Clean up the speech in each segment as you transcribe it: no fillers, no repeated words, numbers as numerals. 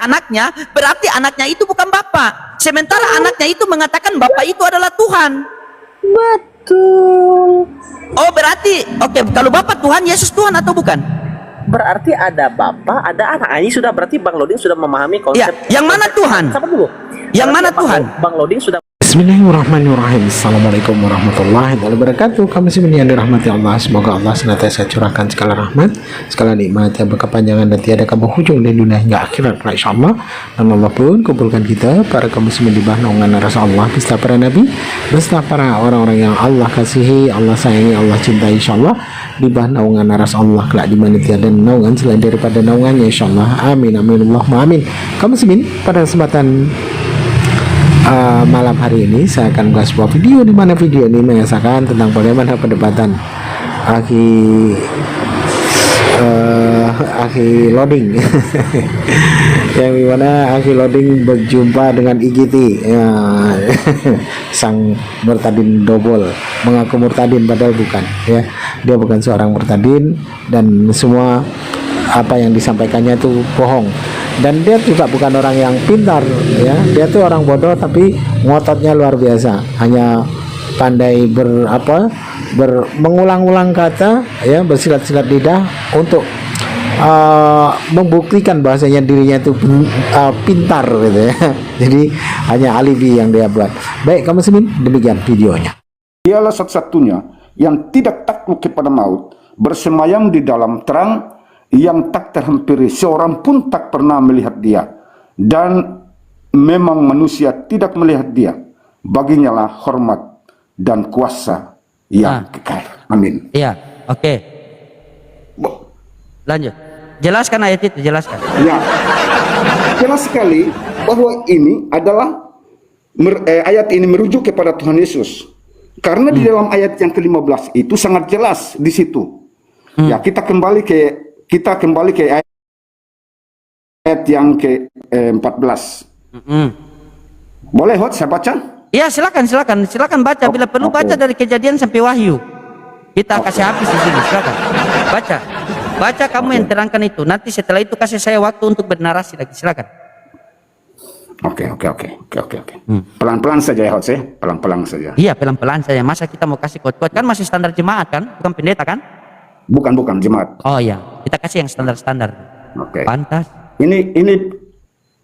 anaknya, berarti anaknya itu bukan Bapa. Sementara anaknya itu mengatakan Bapa itu adalah Tuhan. Betul. Oh berarti, oke, kalau Bapa Tuhan, Yesus Tuhan atau bukan? Berarti ada Bapa, ada anak. Ini sudah berarti Bang Loding sudah memahami konsep. Ya, yang mana Tuhan? Sabar dulu. Yang mana Tuhan? Bang Loding sudah. Bismillahirrahmanirrahim. Assalamualaikum warahmatullahi wabarakatuh. Kami semua yang dirahmati Allah, semoga Allah senantiasa curahkan segala rahmat, segala nikmat yang berkepanjangan dan tiada berhujung di dunia hingga akhirat, insyaallah. Dan Allah pun kumpulkan kita para kaum muslimin di bawah naungan Rasulullah beserta para nabi, beserta para orang-orang yang Allah kasihi, Allah sayangi, Allah cintai, insyaallah, di bawah naungan Rasulullah kelak di mana tiada naungan selain daripada naungannya, insyaallah. Amin amin Allahumma amin. Kaum muslimin, pada kesempatan malam hari ini saya akan membuat sebuah video di mana video ini mengisahkan tentang bagaimana perdebatan Aki Loding yang dimana Aki Loding berjumpa dengan IGT ya, sang murtadin dobol, mengaku murtadin padahal bukan ya, dia bukan seorang murtadin dan semua apa yang disampaikannya itu bohong. Dan dia juga bukan orang yang pintar ya, dia tuh orang bodoh tapi ngototnya luar biasa, hanya pandai mengulang-ulang kata ya, bersilat-silat lidah untuk membuktikan bahasanya dirinya itu pintar gitu ya. Jadi hanya alibi yang dia buat. Baik kamu semin, demikian videonya. Dialah satu-satunya yang tidak takluk kepada maut, bersemayam di dalam terang yang tak terhampiri, seorang pun tak pernah melihat dia, dan memang manusia tidak melihat dia. Baginya lah hormat dan kuasa yang kekal. Amin. Iya, oke. Lanjut. Jelaskan ayat itu, jelaskan. Ya, jelas sekali bahwa ini adalah ayat ini merujuk kepada Tuhan Yesus. Karena di dalam ayat yang ke-15 itu sangat jelas di situ. Ya, kita kembali ke ayat yang ke-14. Boleh Hot, saya baca? Iya, silakan baca. Bila perlu baca dari Kejadian sampai Wahyu. Kita kasih habis di sini, silakan. Baca kamu yang terangkan itu. Nanti setelah itu kasih saya waktu untuk bernarasi lagi, silakan. Oke. Pelan-pelan saja ya Hot, pelan-pelan saja. Iya, pelan-pelan saja. Masa kita mau kasih kuat-kuat, kan masih standar jemaat kan, bukan pendeta kan? Bukan jemaat. Oh iya, kita kasih yang standar-standar. Oke. Pantas. Ini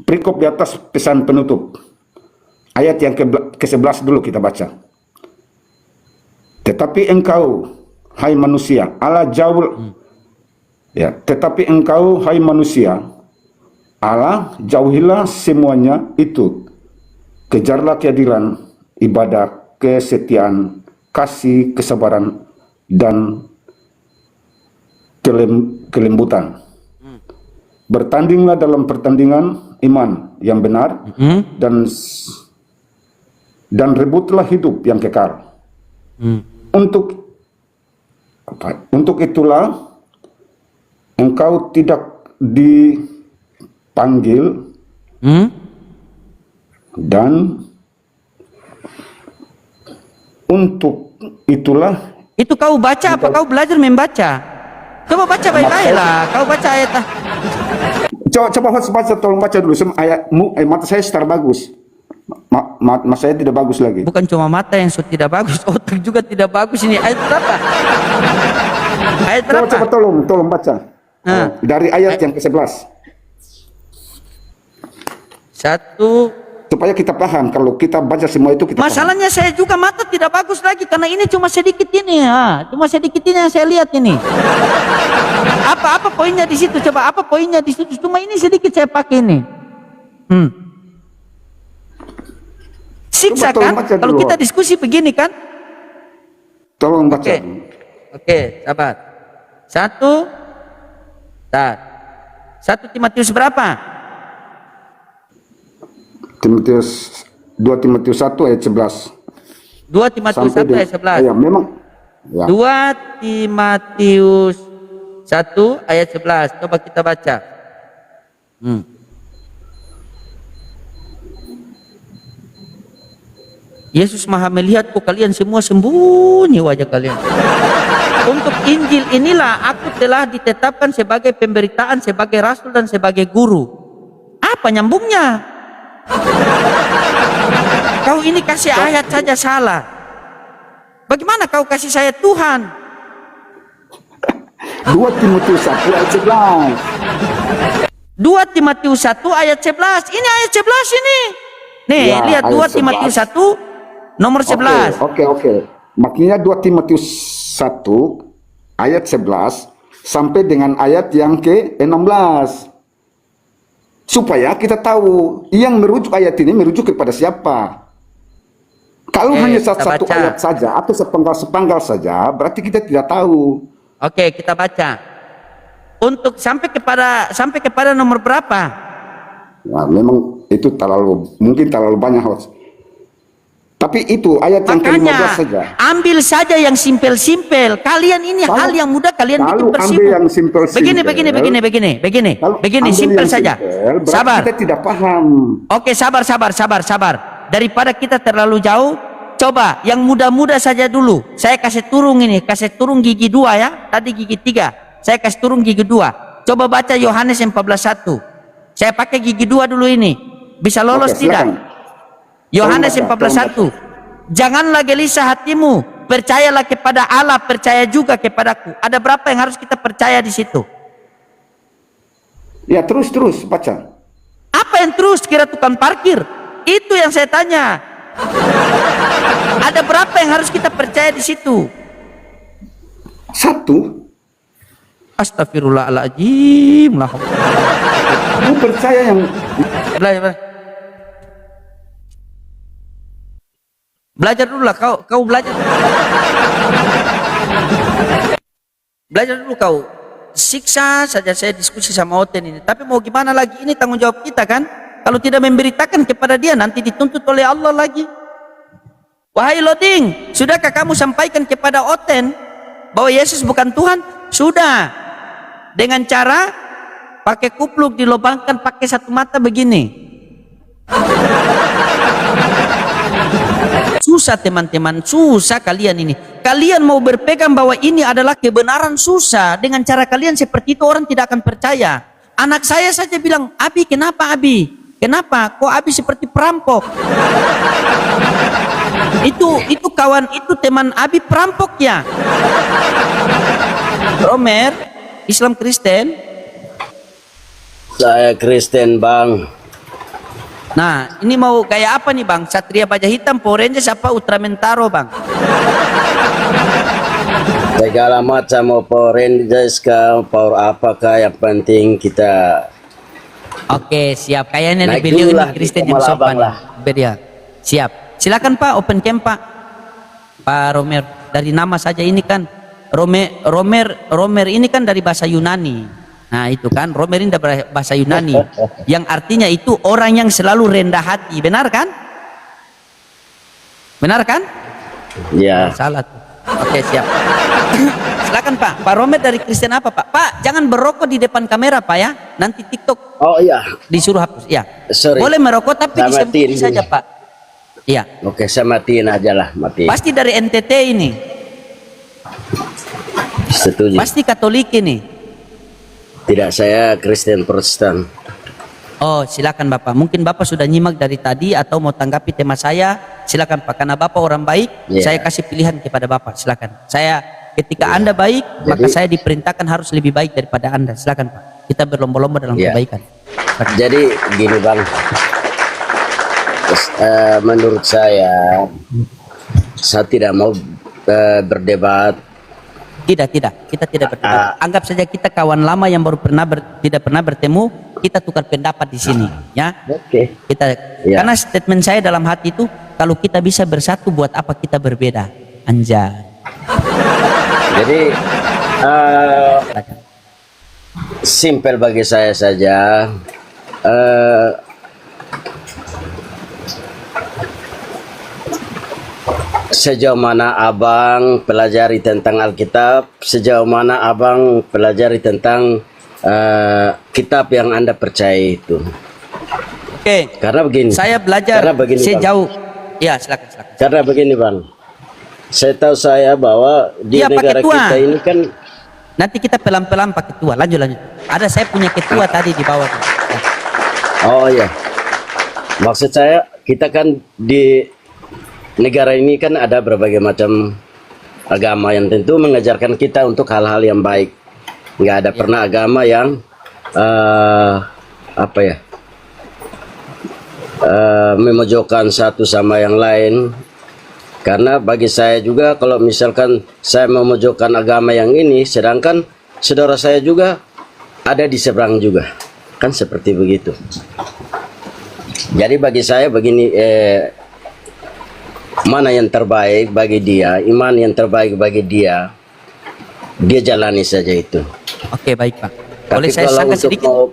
perikop di atas pesan penutup. Ayat yang ke-11 dulu kita baca. Tetapi engkau, hai manusia, Allah jauh. Ya, tetapi engkau, hai manusia, Allah jauhilah semuanya itu. Kejarlah keadilan, ibadah, kesetiaan, kasih, kesabaran, dan kelembutan. Bertandinglah dalam pertandingan iman yang benar, dan rebutlah hidup yang kekal. Untuk itulah engkau tidak dipanggil, dan untuk itulah. Itu kau baca apa kau belajar membaca? Coba baca baik-baik lah. Kau baca ayat. Coba baca, tolong baca dulu. Ayatmu, mata saya setar bagus. Mata saya tidak bagus lagi. Bukan cuma mata yang tidak bagus, otak juga tidak bagus ini. Ayat berapa? Ayat berapa? Coba tolong baca. Dari ayat yang ke-11. Satu. Supaya kita paham, kalau kita baca semua itu kita masalahnya paham. Saya juga mata tidak bagus lagi karena ini cuma sedikit ini ya. Cuma sedikit ini yang saya lihat ini. Apa poinnya di situ? Coba apa poinnya di situ? Cuma ini sedikit saya pakai ini. Siksa kan? Kalau kita diskusi begini kan? Tolong baca. Oke, sabar. Satu. 1 Timotius berapa? 2 Timotius 1 ayat 11. 2 Timotius 1 ayat 11. Ya, memang. Ya. 2 Timotius 1 ayat 11. Coba kita baca. Yesus Maha melihat kok kalian semua sembunyi wajah kalian. Untuk Injil inilah aku telah ditetapkan sebagai pemberitaan, sebagai rasul dan sebagai guru. Apa nyambungnya? Kau ini kasih ayat saja salah. Bagaimana kau kasih saya Tuhan? 2 Timotius 1 ayat 11. 2 Timotius 1 ayat 11. Ini ayat 11 ini. Nih, Ya, lihat 2 ayat 11. Timotius 1 nomor 11. Oke. Makanya 2 Timotius 1 ayat 11 sampai dengan ayat yang ke-16. Supaya kita tahu yang merujuk ayat ini merujuk kepada siapa. Kalau hanya kita satu baca. ayat saja atau sepenggal-sepenggal saja, berarti kita tidak tahu. Oke, kita baca. Untuk sampai kepada nomor berapa? Nah, memang itu mungkin terlalu banyak, host. Tapi itu ayat yang ke-15 Makanya saja. ambil saja yang simpel-simpel. Kalian ini hal yang mudah kalian bikin Kalau bersibuk. ambil yang simpel-simpel, Begini, kalau simpel ambil yang saja. simpel, berarti Sabar. kita tidak paham. Oke, sabar. Daripada kita terlalu jauh, coba yang mudah-mudah saja dulu. Saya kasih turun gigi 2 ya. Tadi gigi 3. Saya kasih turun gigi 2. Coba baca Yohanes 14:1. Saya pakai gigi 2 dulu ini. Bisa lolos Oke, tidak? silakan. Yohanes Tolong baca, 14:1. Janganlah gelisah hatimu, percayalah kepada Allah, percaya juga kepadaku. Ada berapa yang harus kita percaya di situ? Ya, terus baca. Apa yang terus kira tukang parkir? Itu yang saya tanya. Ada berapa yang harus kita percaya di situ? 1, Astagfirullahaladzim. kamu percaya yang Belajar dulu lah kau belajar. Belajar dulu kau. Siksa saja saya diskusi sama Oten ini. Tapi mau gimana lagi? Ini tanggung jawab kita kan? Kalau tidak memberitakan kepada dia nanti dituntut oleh Allah lagi. Wahai Loding, sudahkah kamu sampaikan kepada Oten bahwa Yesus bukan Tuhan? Sudah. Dengan cara pakai kupluk dilobangkan pakai satu mata begini. Susah teman-teman, susah kalian ini. Kalian mau berpegang bahwa ini adalah kebenaran, susah. Dengan cara kalian seperti itu orang tidak akan percaya. Anak saya saja bilang, Abi kenapa Abi? Kenapa? Kok Abi seperti perampok? Itu kawan, itu teman Abi perampok ya? Romer, Islam Kristen? Saya Kristen, Bang. Nah, ini mau kayak apa nih Bang? Satria Baja Hitam, Power Rangers apa Ultraman Taro Bang? Segala macam mau Power Rangers kah, Power apakah, yang penting kita Oke, siap. Kayaknya nih naik beliau dulu ini lah, Kristen kita yang malah sopan Abang lah. Beria. Siap. Silakan Pak, open cam Pak. Pak Romer, dari nama saja ini kan Romer ini kan dari bahasa Yunani. Nah itu kan Romer ini dari bahasa Yunani yang artinya itu orang yang selalu rendah hati. Benar kan? Benar kan? ya. Salah tuh. Oke, siap. Silakan Pak. Pak Romer dari Kristen apa Pak? Pak, jangan berokok di depan kamera Pak ya. Nanti TikTok Oh iya, disuruh hapus. Ya. sorry. Boleh merokok tapi Saya disembunyi matiin saja dulu. Pak. Iya. Oke, saya matiin aja lah, matiin. Pasti dari NTT ini. Setuju. Pasti Katolik ini. Tidak, saya Kristen Protestan. Oh, silakan Bapak. Mungkin Bapak sudah nyimak dari tadi atau mau tanggapi tema saya. Silakan Pak. Karena Bapak orang baik, Iya. saya kasih pilihan kepada Bapak. Silakan. Ketika Anda baik, maka saya diperintahkan harus lebih baik daripada Anda. Silakan Pak. Kita berlomba-lomba dalam Iya. kebaikan. Silakan. Jadi gini Bang, menurut saya tidak mau berdebat. Tidak. Kita tidak berdebat. Anggap saja kita kawan lama yang baru tidak pernah bertemu. Kita tukar pendapat di sini, ya. Oke. Ya. Karena statement saya dalam hati itu, kalau kita bisa bersatu, buat apa kita berbeda? Anjay. Jadi simpel bagi saya saja. Sejauh mana abang pelajari tentang Alkitab, sejauh mana abang pelajari tentang kitab yang Anda percaya itu. Oke. Karena begini. Saya belajar Karena begini, Bang. sejauh. Ya, silakan. Karena begini Bang, saya tahu bahwa di Iya, Pak negara Ketua. kita ini kan Nanti kita pelan-pelan Pak Ketua. Lanjut. Ada saya punya ketua tadi di bawah. Ya. Oh ya, maksud saya kita kan di negara ini kan ada berbagai macam agama yang tentu mengajarkan kita untuk hal-hal yang baik. Nggak ada pernah agama yang memojokkan satu sama yang lain. Karena bagi saya juga kalau misalkan saya memojokkan agama yang ini, sedangkan saudara saya juga ada di seberang juga, kan seperti begitu. Jadi bagi saya begini, mana yang terbaik bagi dia, iman yang terbaik bagi dia, dia jalani saja itu. Oke, baik Pak. Tapi Boleh saya kalau sangka untuk sedikit? mau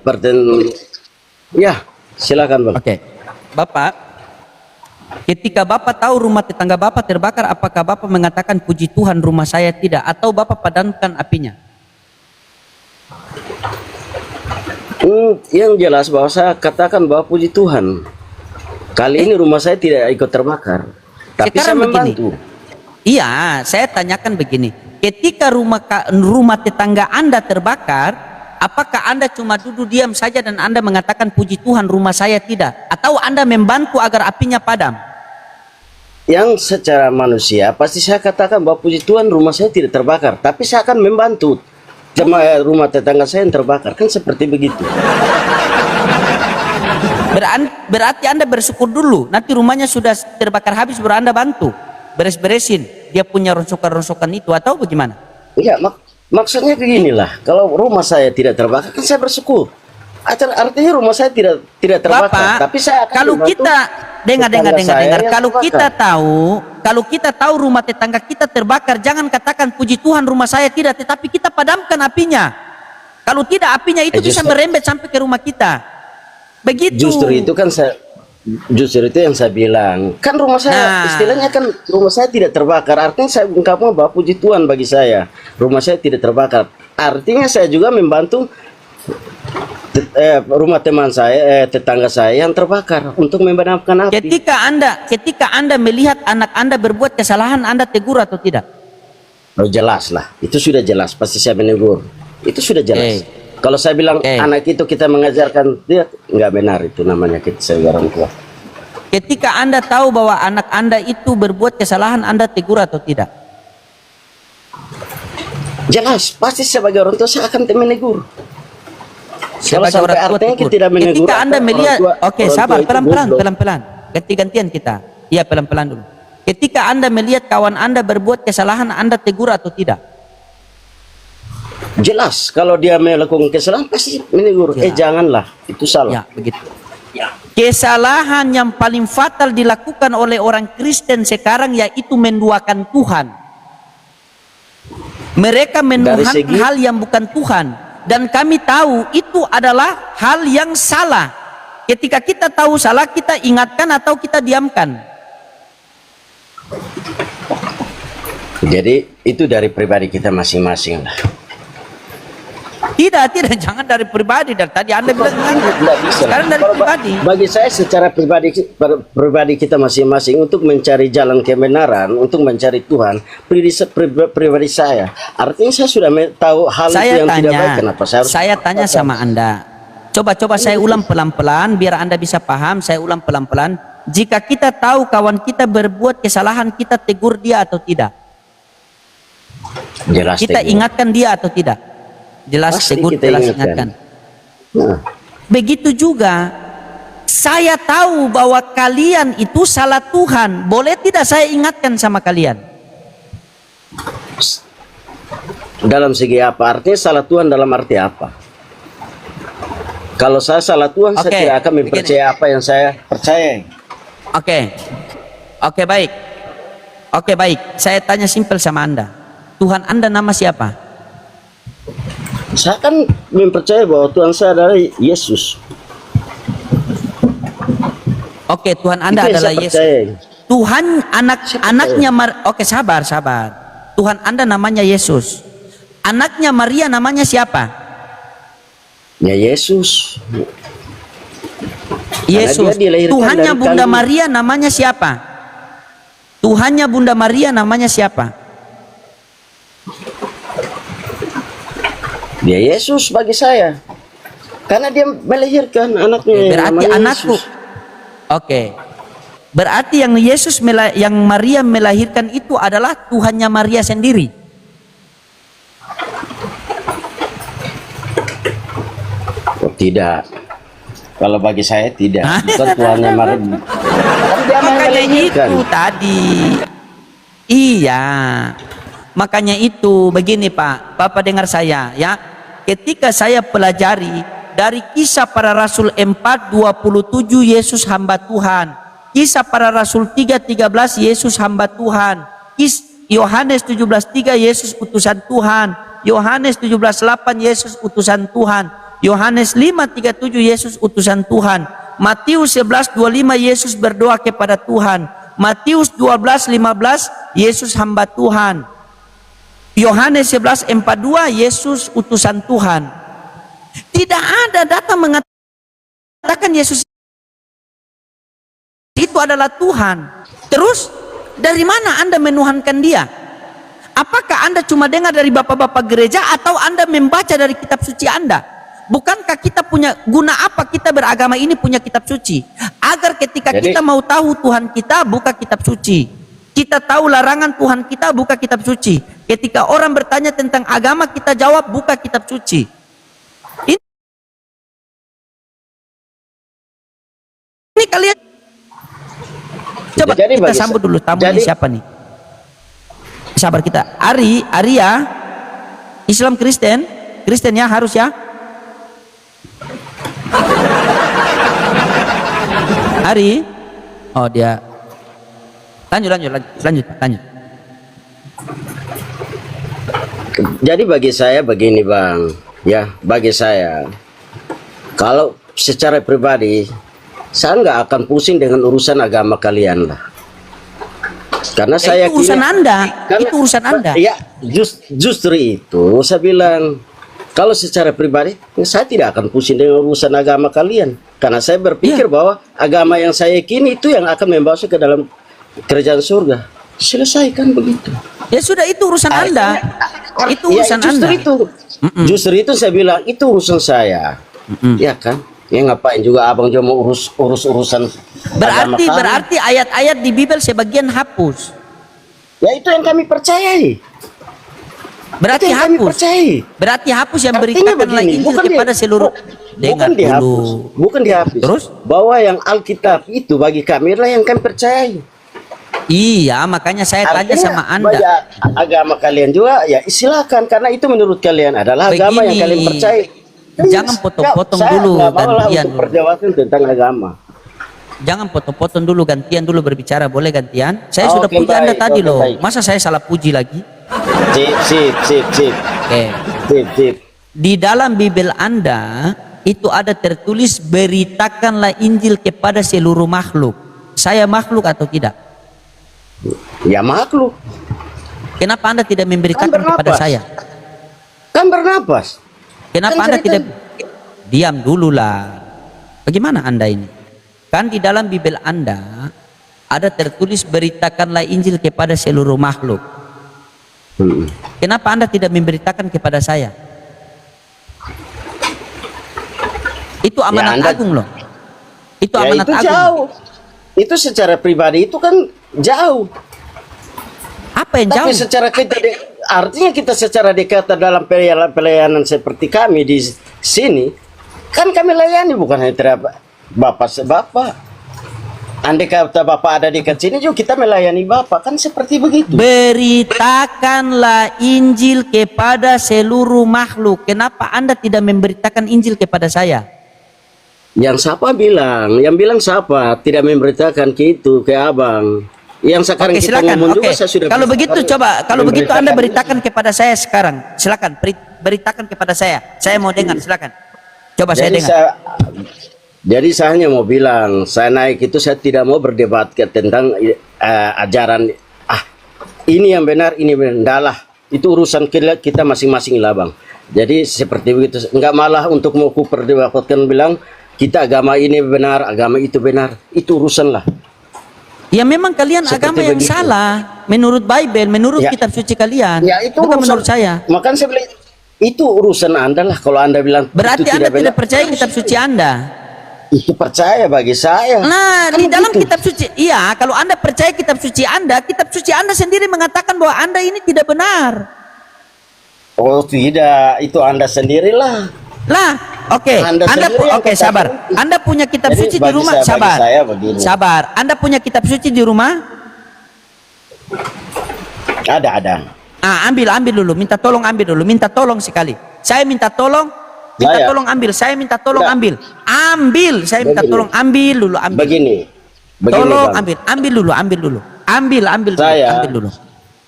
ya silakan Bang. Oke, Bapak, ketika Bapak tahu rumah tetangga Bapak terbakar, apakah Bapak mengatakan puji Tuhan rumah saya tidak, atau Bapak padamkan apinya? Yang jelas bahwa saya katakan bahwa puji Tuhan, kali ini rumah saya tidak ikut terbakar, tapi saya membantu. Iya, saya tanyakan begini. Ketika rumah tetangga Anda terbakar, apakah Anda cuma duduk diam saja dan Anda mengatakan puji Tuhan rumah saya tidak? Atau Anda membantu agar apinya padam? Yang secara manusia pasti saya katakan bahwa puji Tuhan rumah saya tidak terbakar, tapi saya akan membantu rumah tetangga saya yang terbakar, kan seperti begitu. Berarti Anda bersyukur dulu, nanti rumahnya sudah terbakar habis baru Anda bantu beres-beresin dia punya ronsokan-ronsokan itu, atau bagaimana? Iya, maksudnya beginilah, kalau rumah saya tidak terbakar kan saya bersyukur. Artinya rumah saya tidak terbakar, Bapak, tapi saya akan kalau membantu kita dengar, kalau kita tahu rumah tetangga kita terbakar, jangan katakan puji Tuhan rumah saya tidak, tetapi kita padamkan apinya. Kalau tidak, apinya itu bisa merembet sampai ke rumah kita. Begitu. Justru itu yang saya bilang, kan rumah saya istilahnya kan rumah saya tidak terbakar, artinya saya ungkapkan bahwa puji Tuhan bagi saya rumah saya tidak terbakar, artinya saya juga membantu rumah teman saya, tetangga saya yang terbakar untuk memadamkan api. Ketika anda melihat anak Anda berbuat kesalahan, Anda tegur atau tidak? Oh, jelas lah, itu sudah jelas, pasti saya menegur, itu sudah jelas. Kalau saya bilang anak itu kita mengajarkan dia, nggak benar, itu namanya kita sebagai orang tua. Ketika Anda tahu bahwa anak Anda itu berbuat kesalahan, Anda tegur atau tidak? Jelas, pasti sebagai orang tua saya akan menegur. Kalau Sebagai sampai orang tua artinya tegur. kita tidak menegur. Ketika Anda melihat, orang sabar, tua itu pelan-pelan, ganti-gantian kita. Iya, pelan-pelan dulu. Ketika Anda melihat kawan Anda berbuat kesalahan, Anda tegur atau tidak? Jelas, kalau dia melakukan kesalahan pasti menegur. Janganlah, itu salah. Ya, begitu. Kesalahan yang paling fatal dilakukan oleh orang Kristen sekarang yaitu menduakan Tuhan. Mereka menuhankan hal yang bukan Tuhan, dan kami tahu itu adalah hal yang salah. Ketika kita tahu salah, kita ingatkan atau kita diamkan. Jadi itu dari pribadi kita masing-masing lah. Tidak, jangan dari pribadi. Dari tadi Anda bilang tidak bisa. Sekarang dari pribadi. Bagi saya secara pribadi kita masing-masing untuk mencari jalan kebenaran, untuk mencari Tuhan, pribadi saya. Artinya saya sudah tahu hal itu yang tidak baik. Kenapa saya harus? Saya tanya sama Anda. Coba saya ulang pelan-pelan biar Anda bisa paham. Saya ulang pelan-pelan. Jika kita tahu kawan kita berbuat kesalahan, kita tegur dia atau tidak? Jelas kita ingatkan dia atau tidak? Jelas tegur, jelas ingatkan. Begitu juga saya tahu bahwa kalian itu salah Tuhan, boleh tidak saya ingatkan sama kalian? Dalam segi apa? Artinya salah Tuhan dalam arti apa? Kalau saya salah Tuhan, saya tidak akan mempercayai apa yang saya percaya. Oke, baik. Saya tanya simpel sama Anda. Tuhan Anda nama siapa? Saya kan mempercayai bahwa Tuhan saya adalah Yesus. Oke, Tuhan Anda adalah Yesus. Tuhan anaknya sabar. Tuhan Anda namanya Yesus. Anaknya Maria namanya siapa? Ya Yesus. Yesus. Tuhannya Bunda Maria namanya siapa? Tuhannya Bunda Maria namanya siapa? Dia Yesus bagi saya. Karena dia melahirkan anaknya. yang Berarti namanya anakku. Yesus. Oke. Berarti yang yang Maria melahirkan itu adalah Tuhannya Maria sendiri. Oh, tidak. Kalau bagi saya tidak. Bukan Tuhannya Maria. Kan dia Makanya melahirkan. itu tadi. Iya. Makanya itu begini Pak. Bapak dengar saya ya. Ketika saya pelajari dari Kisah Para Rasul 4:27 Yesus hamba Tuhan. Kisah Para Rasul 3:13 Yesus hamba Tuhan. Yohanes 17:3 Yesus utusan Tuhan. Yohanes 17:8 Yesus utusan Tuhan. Yohanes 5:37 Yesus utusan Tuhan. Matius 11:25 Yesus berdoa kepada Tuhan. Matius 12:15 Yesus hamba Tuhan. Yohanes 11:42 Yesus utusan Tuhan. Tidak ada data mengatakan Yesus itu adalah Tuhan. Terus dari mana Anda menuhankan dia? Apakah Anda cuma dengar dari bapak-bapak gereja atau Anda membaca dari kitab suci Anda? Bukankah kita punya guna apa kita beragama ini punya kitab suci? Agar ketika kita mau tahu Tuhan kita, buka kitab suci. Kita tahu larangan Tuhan kita, buka kitab suci. Ketika orang bertanya tentang agama, kita jawab, buka kitab suci. Ini kalian coba Jadi kita sambut dulu tamu ini siapa nih? Sabar kita. Arya, Islam Kristen ya harus ya. Ari, oh dia. Lanjut. Jadi bagi saya begini Bang, ya bagi saya, kalau secara pribadi, saya nggak akan pusing dengan urusan agama kalian lah. Karena saya itu urusan Anda, karena, itu urusan Anda. Ya, justru itu saya bilang, kalau secara pribadi, saya tidak akan pusing dengan urusan agama kalian. Karena saya berpikir bahwa agama yang saya yakini itu yang akan membawa saya ke dalam kerajaan surga. Selesaikan begitu. Ya sudah, itu urusan Anda. Itu urusan Anda. Justru itu saya bilang itu urusan saya. Ya kan? Ya ngapain juga abang juga mau urusan Berarti ayat-ayat di Bible sebagian hapus. Ya itu yang kami percayai. Berarti yang hapus. Berarti hapus yang beritakanlah Injil kepada seluruh. Bukan dihapus. Bukan dihapus. Terus? Bahwa yang Alkitab itu bagi kami lah yang kami percayai. Iya, makanya saya tanya sama Anda. Bagi agama kalian juga ya silakan, karena itu menurut kalian adalah agama yang kalian percaya. Jangan potong-potong dulu gantian dulu. Perdebatan tentang agama. Jangan potong-potong dulu, gantian dulu berbicara, boleh gantian? Saya sudah puji Anda tadi loh. Masa saya salah puji lagi? Sip. Sip. Di dalam Bible Anda itu ada tertulis beritakanlah Injil kepada seluruh makhluk. Saya makhluk atau tidak? Ya makhluk. Kenapa Anda tidak memberitakan kepada saya? Kan bernapas. Kenapa Anda tidak diam dulu lah? Bagaimana Anda ini? Kan di dalam Bible Anda ada tertulis beritakanlah Injil kepada seluruh makhluk. Kenapa Anda tidak memberitakan kepada saya? Itu amanat agung loh. Itu amanat itu agung. Jauh. Itu secara pribadi itu kan jauh. Apa yang jauh? Tapi secara artinya kita secara dekat dalam pelayanan seperti kami di sini, kan kami layani bukan hanya bapak. Andai kata bapak ada dekat sini juga kita melayani bapak, kan seperti begitu. Beritakanlah Injil kepada seluruh makhluk. Kenapa Anda tidak memberitakan Injil kepada saya? Yang siapa bilang? Yang bilang siapa? Tidak memberitakan gitu ke abang. Yang sekarang kita ngomong juga saya sudah. Kalau begitu coba, kalau begitu Anda beritakan kepada saya sekarang. Silakan beritakan kepada saya. Saya mau dengar, silakan. Coba saya dengar. Jadi saya hanya mau bilang, saya naik itu saya tidak mau berdebat tentang ajaran ini yang benar, ini benar. Ndalah, itu urusan kita masing-masing lah bang. Jadi seperti begitu. Enggak malah untuk mau perdebatkan bilang kita agama ini benar, agama itu benar. Itu urusan lah. Ya memang kalian seperti agama yang salah menurut Bible, menurut kitab suci kalian. Ya itu bukan urusan, menurut saya. Makanya saya bilang Itu urusan Anda lah. Kalau Anda bilang Berarti itu Anda tidak benar, percaya kitab suci Anda. itu percaya bagi saya. Nah, Kan di dalam begitu. kitab suci, iya, kalau Anda percaya kitab suci Anda sendiri mengatakan bahwa Anda ini tidak benar. Oh tidak, itu Anda sendirilah. Lah, oke. Anda sendiri yang Oke, katakan sabar. itu. Anda punya kitab Jadi suci di bagi rumah, saya- bagi sabar. saya begini. Sabar. Anda punya kitab suci di rumah? Ada. Ambil dulu, minta tolong sekali. Saya minta tolong ambil. Saya minta tolong Enggak. ambil. Saya minta Begini. tolong ambil dulu, ambil. Begini Tolong Bang. ambil dulu. Ambil dulu, Saya- ambil dulu.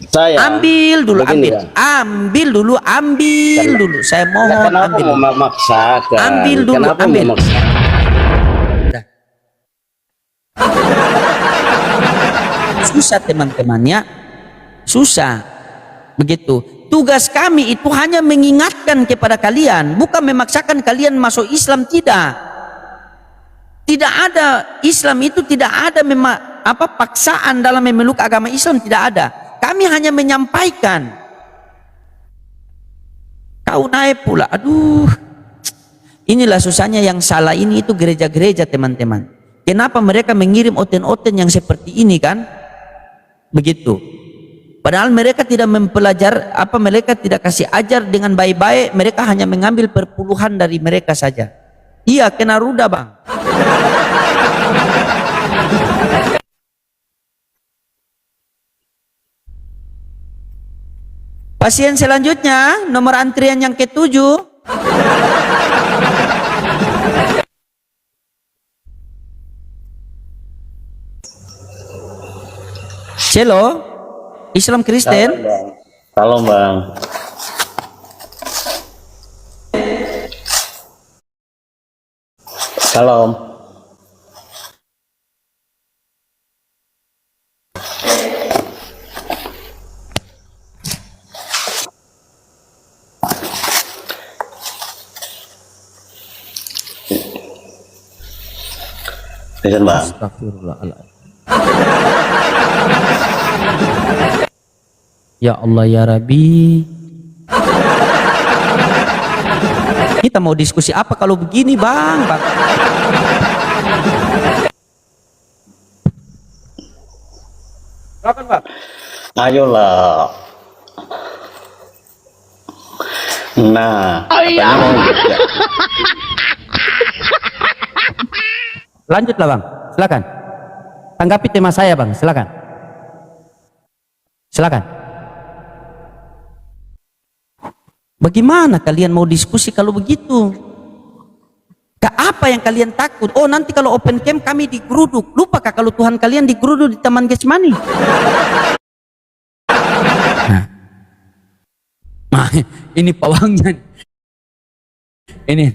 Saya Ambil dulu, begini, ambil. Bang. Ambil dulu, ambil Karena- dulu. Saya mohon Kenapa ambil. mau memaksakan? Ambil dulu, Kenapa ambil. memaksakan? Susah teman-temannya, susah. Begitu. Tugas kami itu hanya mengingatkan kepada kalian, bukan memaksakan kalian masuk Islam, tidak. Tidak ada, Islam itu tidak ada paksaan dalam memeluk agama Islam, tidak ada. Kami hanya menyampaikan. Kau naik pula, aduh. Inilah susahnya yang salah ini itu gereja-gereja, teman-teman. Kenapa mereka mengirim oten-oten yang seperti ini kan? Begitu. Padahal mereka tidak mempelajar mereka tidak kasih ajar dengan baik-baik, mereka hanya mengambil perpuluhan dari mereka saja. Iya, kena ruda, Bang. Pasien selanjutnya, nomor antrian yang ke-7. Celo, Islam Kristen. Salam Bang. Salam. Pesan Bang. Astagfirullahaladzim. Ya Allah ya Rabbi. Kita mau diskusi apa kalau begini, Bang? Silakan, Bang. Ayolah. Nah, katanya mau ya. Lanjutlah, Bang. Silakan. Tanggapi tema saya, Bang. Silakan. Silakan. Bagaimana kalian mau diskusi kalau begitu? Apa yang kalian takut? Oh, nanti kalau open camp kami digeruduk. Lupakah kalau Tuhan kalian digeruduk di Taman Getsemani? Nah, ini pawangnya. Ini.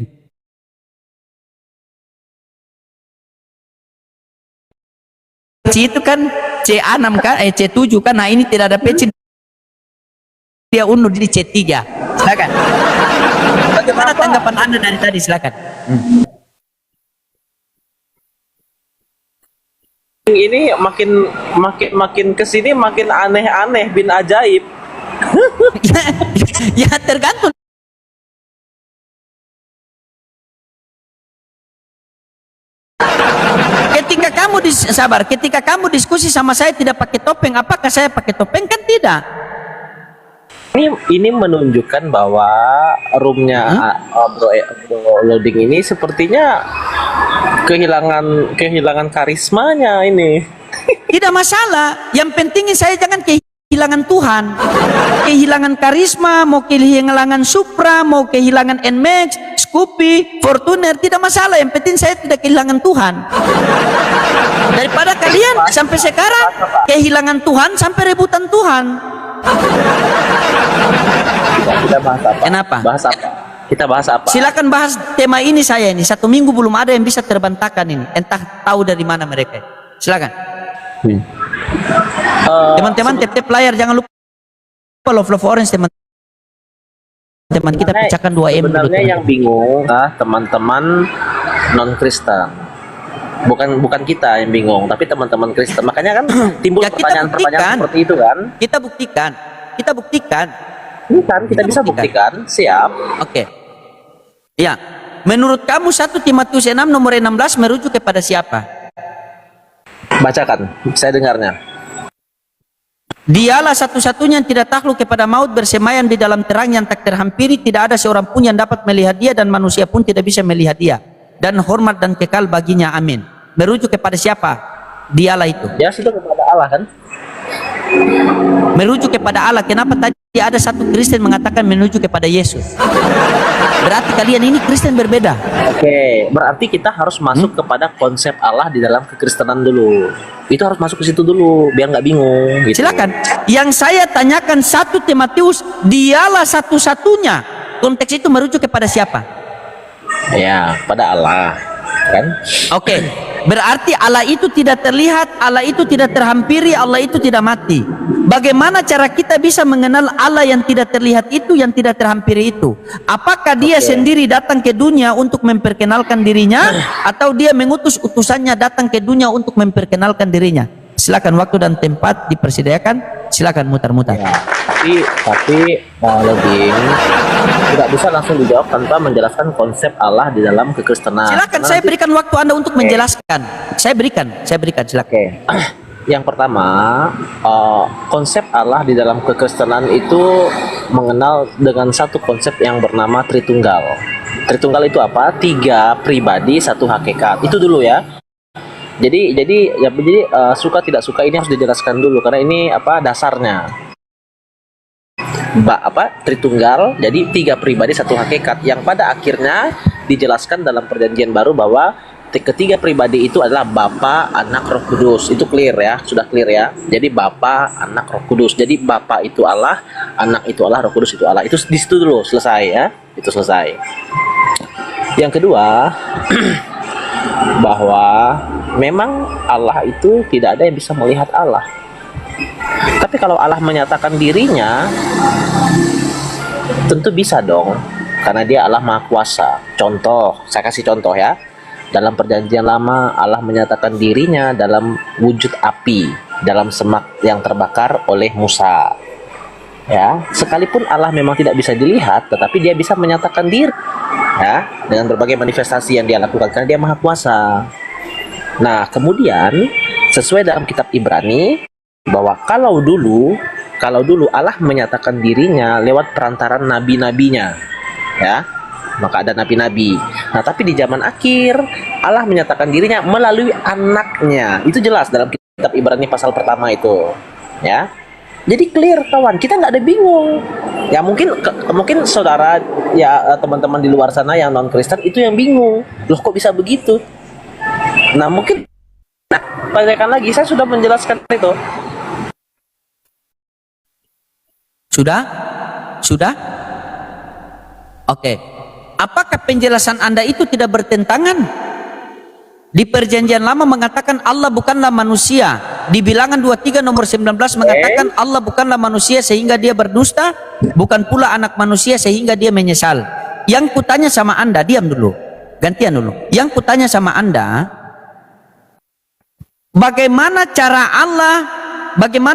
C itu kan C6 kan, C7 kan. Nah, ini tidak ada PC. Dia undur jadi C3. Silakan. Bagaimana tanggapan Anda dari tadi? Silakan. Ini makin kesini makin aneh-aneh, bin ajaib. Ya tergantung. Ketika kamu diskusi sama saya tidak pakai topeng, apakah saya pakai topeng? Kan tidak. Ini menunjukkan bahwa roomnya bro loading ini sepertinya kehilangan karismanya ini. Tidak masalah. Yang penting saya jangan kehilangan Tuhan, kehilangan karisma, mau kehilangan Supra, mau kehilangan Nmax, Scoopy, Fortuner, tidak masalah. Yang penting saya tidak kehilangan Tuhan. Daripada kalian sampai sekarang kehilangan Tuhan sampai rebutan Tuhan. Kita bahas apa? Kenapa? Bahas apa? Kita bahas apa? Silakan bahas tema ini saya ini. 1 minggu belum ada yang bisa terbantahkan ini. Entah tahu dari mana mereka. Silakan. Teman-teman tap-tap layar, jangan lupa love orange, teman. Teman kita pecahkan 2M. Sebenarnya yang bingung teman-teman non Kristen. Bukan kita yang bingung, tapi teman-teman Kristen. Makanya kan timbul Ya, kita pertanyaan-pertanyaan buktikan. seperti itu kan. Kita buktikan Bukan, kita bisa buktikan. Siap. Oke. Ya. Menurut kamu 1 Timotius 6 nomor 16 merujuk kepada siapa? Bacakan, saya dengarnya. Dialah satu-satunya yang tidak takluk kepada maut, bersemayam di dalam terang yang tak terhampiri, tidak ada seorang pun yang dapat melihat dia, dan manusia pun tidak bisa melihat dia. Dan hormat dan kekal baginya, amin. Merujuk kepada siapa? Dialah itu. Ya, sudah kepada Allah kan? Merujuk kepada Allah. Kenapa tadi ada satu Kristen mengatakan menuju kepada Yesus? Berarti kalian ini Kristen berbeda. Oke, berarti kita harus masuk kepada konsep Allah di dalam kekristenan dulu. Itu harus masuk ke situ dulu, biar nggak bingung. Gitu. Silakan. Yang saya tanyakan 1 Timotius, dialah satu-satunya. Konteks itu merujuk kepada siapa? Ya, pada Allah, kan? Oke. Berarti Allah itu tidak terlihat, Allah itu tidak terhampiri, Allah itu tidak mati. Bagaimana cara kita bisa mengenal Allah yang tidak terlihat itu, yang tidak terhampiri itu? Apakah dia sendiri datang ke dunia untuk memperkenalkan dirinya, atau dia mengutus utusannya datang ke dunia untuk memperkenalkan dirinya? Silakan, waktu dan tempat dipersediakan. Silakan mutar-mutar. Ya, tapi Loding tidak bisa langsung dijawab tanpa menjelaskan konsep Allah di dalam kekristenan. Silakan, Karena saya nanti- berikan waktu Anda untuk menjelaskan. Saya berikan, silakan. Oke. Yang pertama, konsep Allah di dalam kekristenan itu mengenal dengan satu konsep yang bernama Tritunggal. Tritunggal itu apa? 3 pribadi, 1 hakikat. Itu dulu ya. Jadi suka tidak suka ini harus dijelaskan dulu karena ini dasarnya. Tritunggal, jadi 3 pribadi 1 hakikat yang pada akhirnya dijelaskan dalam perjanjian baru bahwa ketiga pribadi itu adalah Bapa, Anak, Roh Kudus. Itu clear ya, sudah clear ya. Jadi Bapa, Anak, Roh Kudus. Jadi Bapa itu Allah, Anak itu Allah, Roh Kudus itu Allah. Itu di situ dulu selesai ya. Itu selesai. Yang kedua, bahwa memang Allah itu tidak ada yang bisa melihat Allah. Tapi kalau Allah menyatakan dirinya, tentu bisa dong, karena dia Allah Maha Kuasa. Contoh, saya kasih contoh ya. Dalam perjanjian lama, Allah menyatakan dirinya dalam wujud api, dalam semak yang terbakar oleh Musa. Ya, sekalipun Allah memang tidak bisa dilihat, tetapi dia bisa menyatakan diri ya, dengan berbagai manifestasi yang dia lakukan karena dia Maha Kuasa. Nah, kemudian sesuai dalam kitab Ibrani bahwa kalau dulu Allah menyatakan dirinya lewat perantaran nabi-nabinya, ya, maka ada nabi-nabi. Nah, tapi di zaman akhir Allah menyatakan dirinya melalui anaknya. Itu jelas dalam kitab Ibrani pasal pertama itu, ya. Jadi clear kawan, kita nggak ada bingung. Ya mungkin saudara ya teman-teman di luar sana yang non Kristen itu yang bingung. Loh kok bisa begitu? Nah mungkin tanyakan lagi, saya sudah menjelaskan itu. Sudah? Oke. Apakah penjelasan Anda itu tidak bertentangan? Di perjanjian lama mengatakan Allah bukanlah manusia. Di Bilangan 23 nomor 19 mengatakan Allah bukanlah manusia sehingga dia berdusta, bukan pula anak manusia sehingga dia menyesal. Yang kutanya sama Anda, diam dulu, gantian dulu. Yang kutanya sama Anda, bagaimana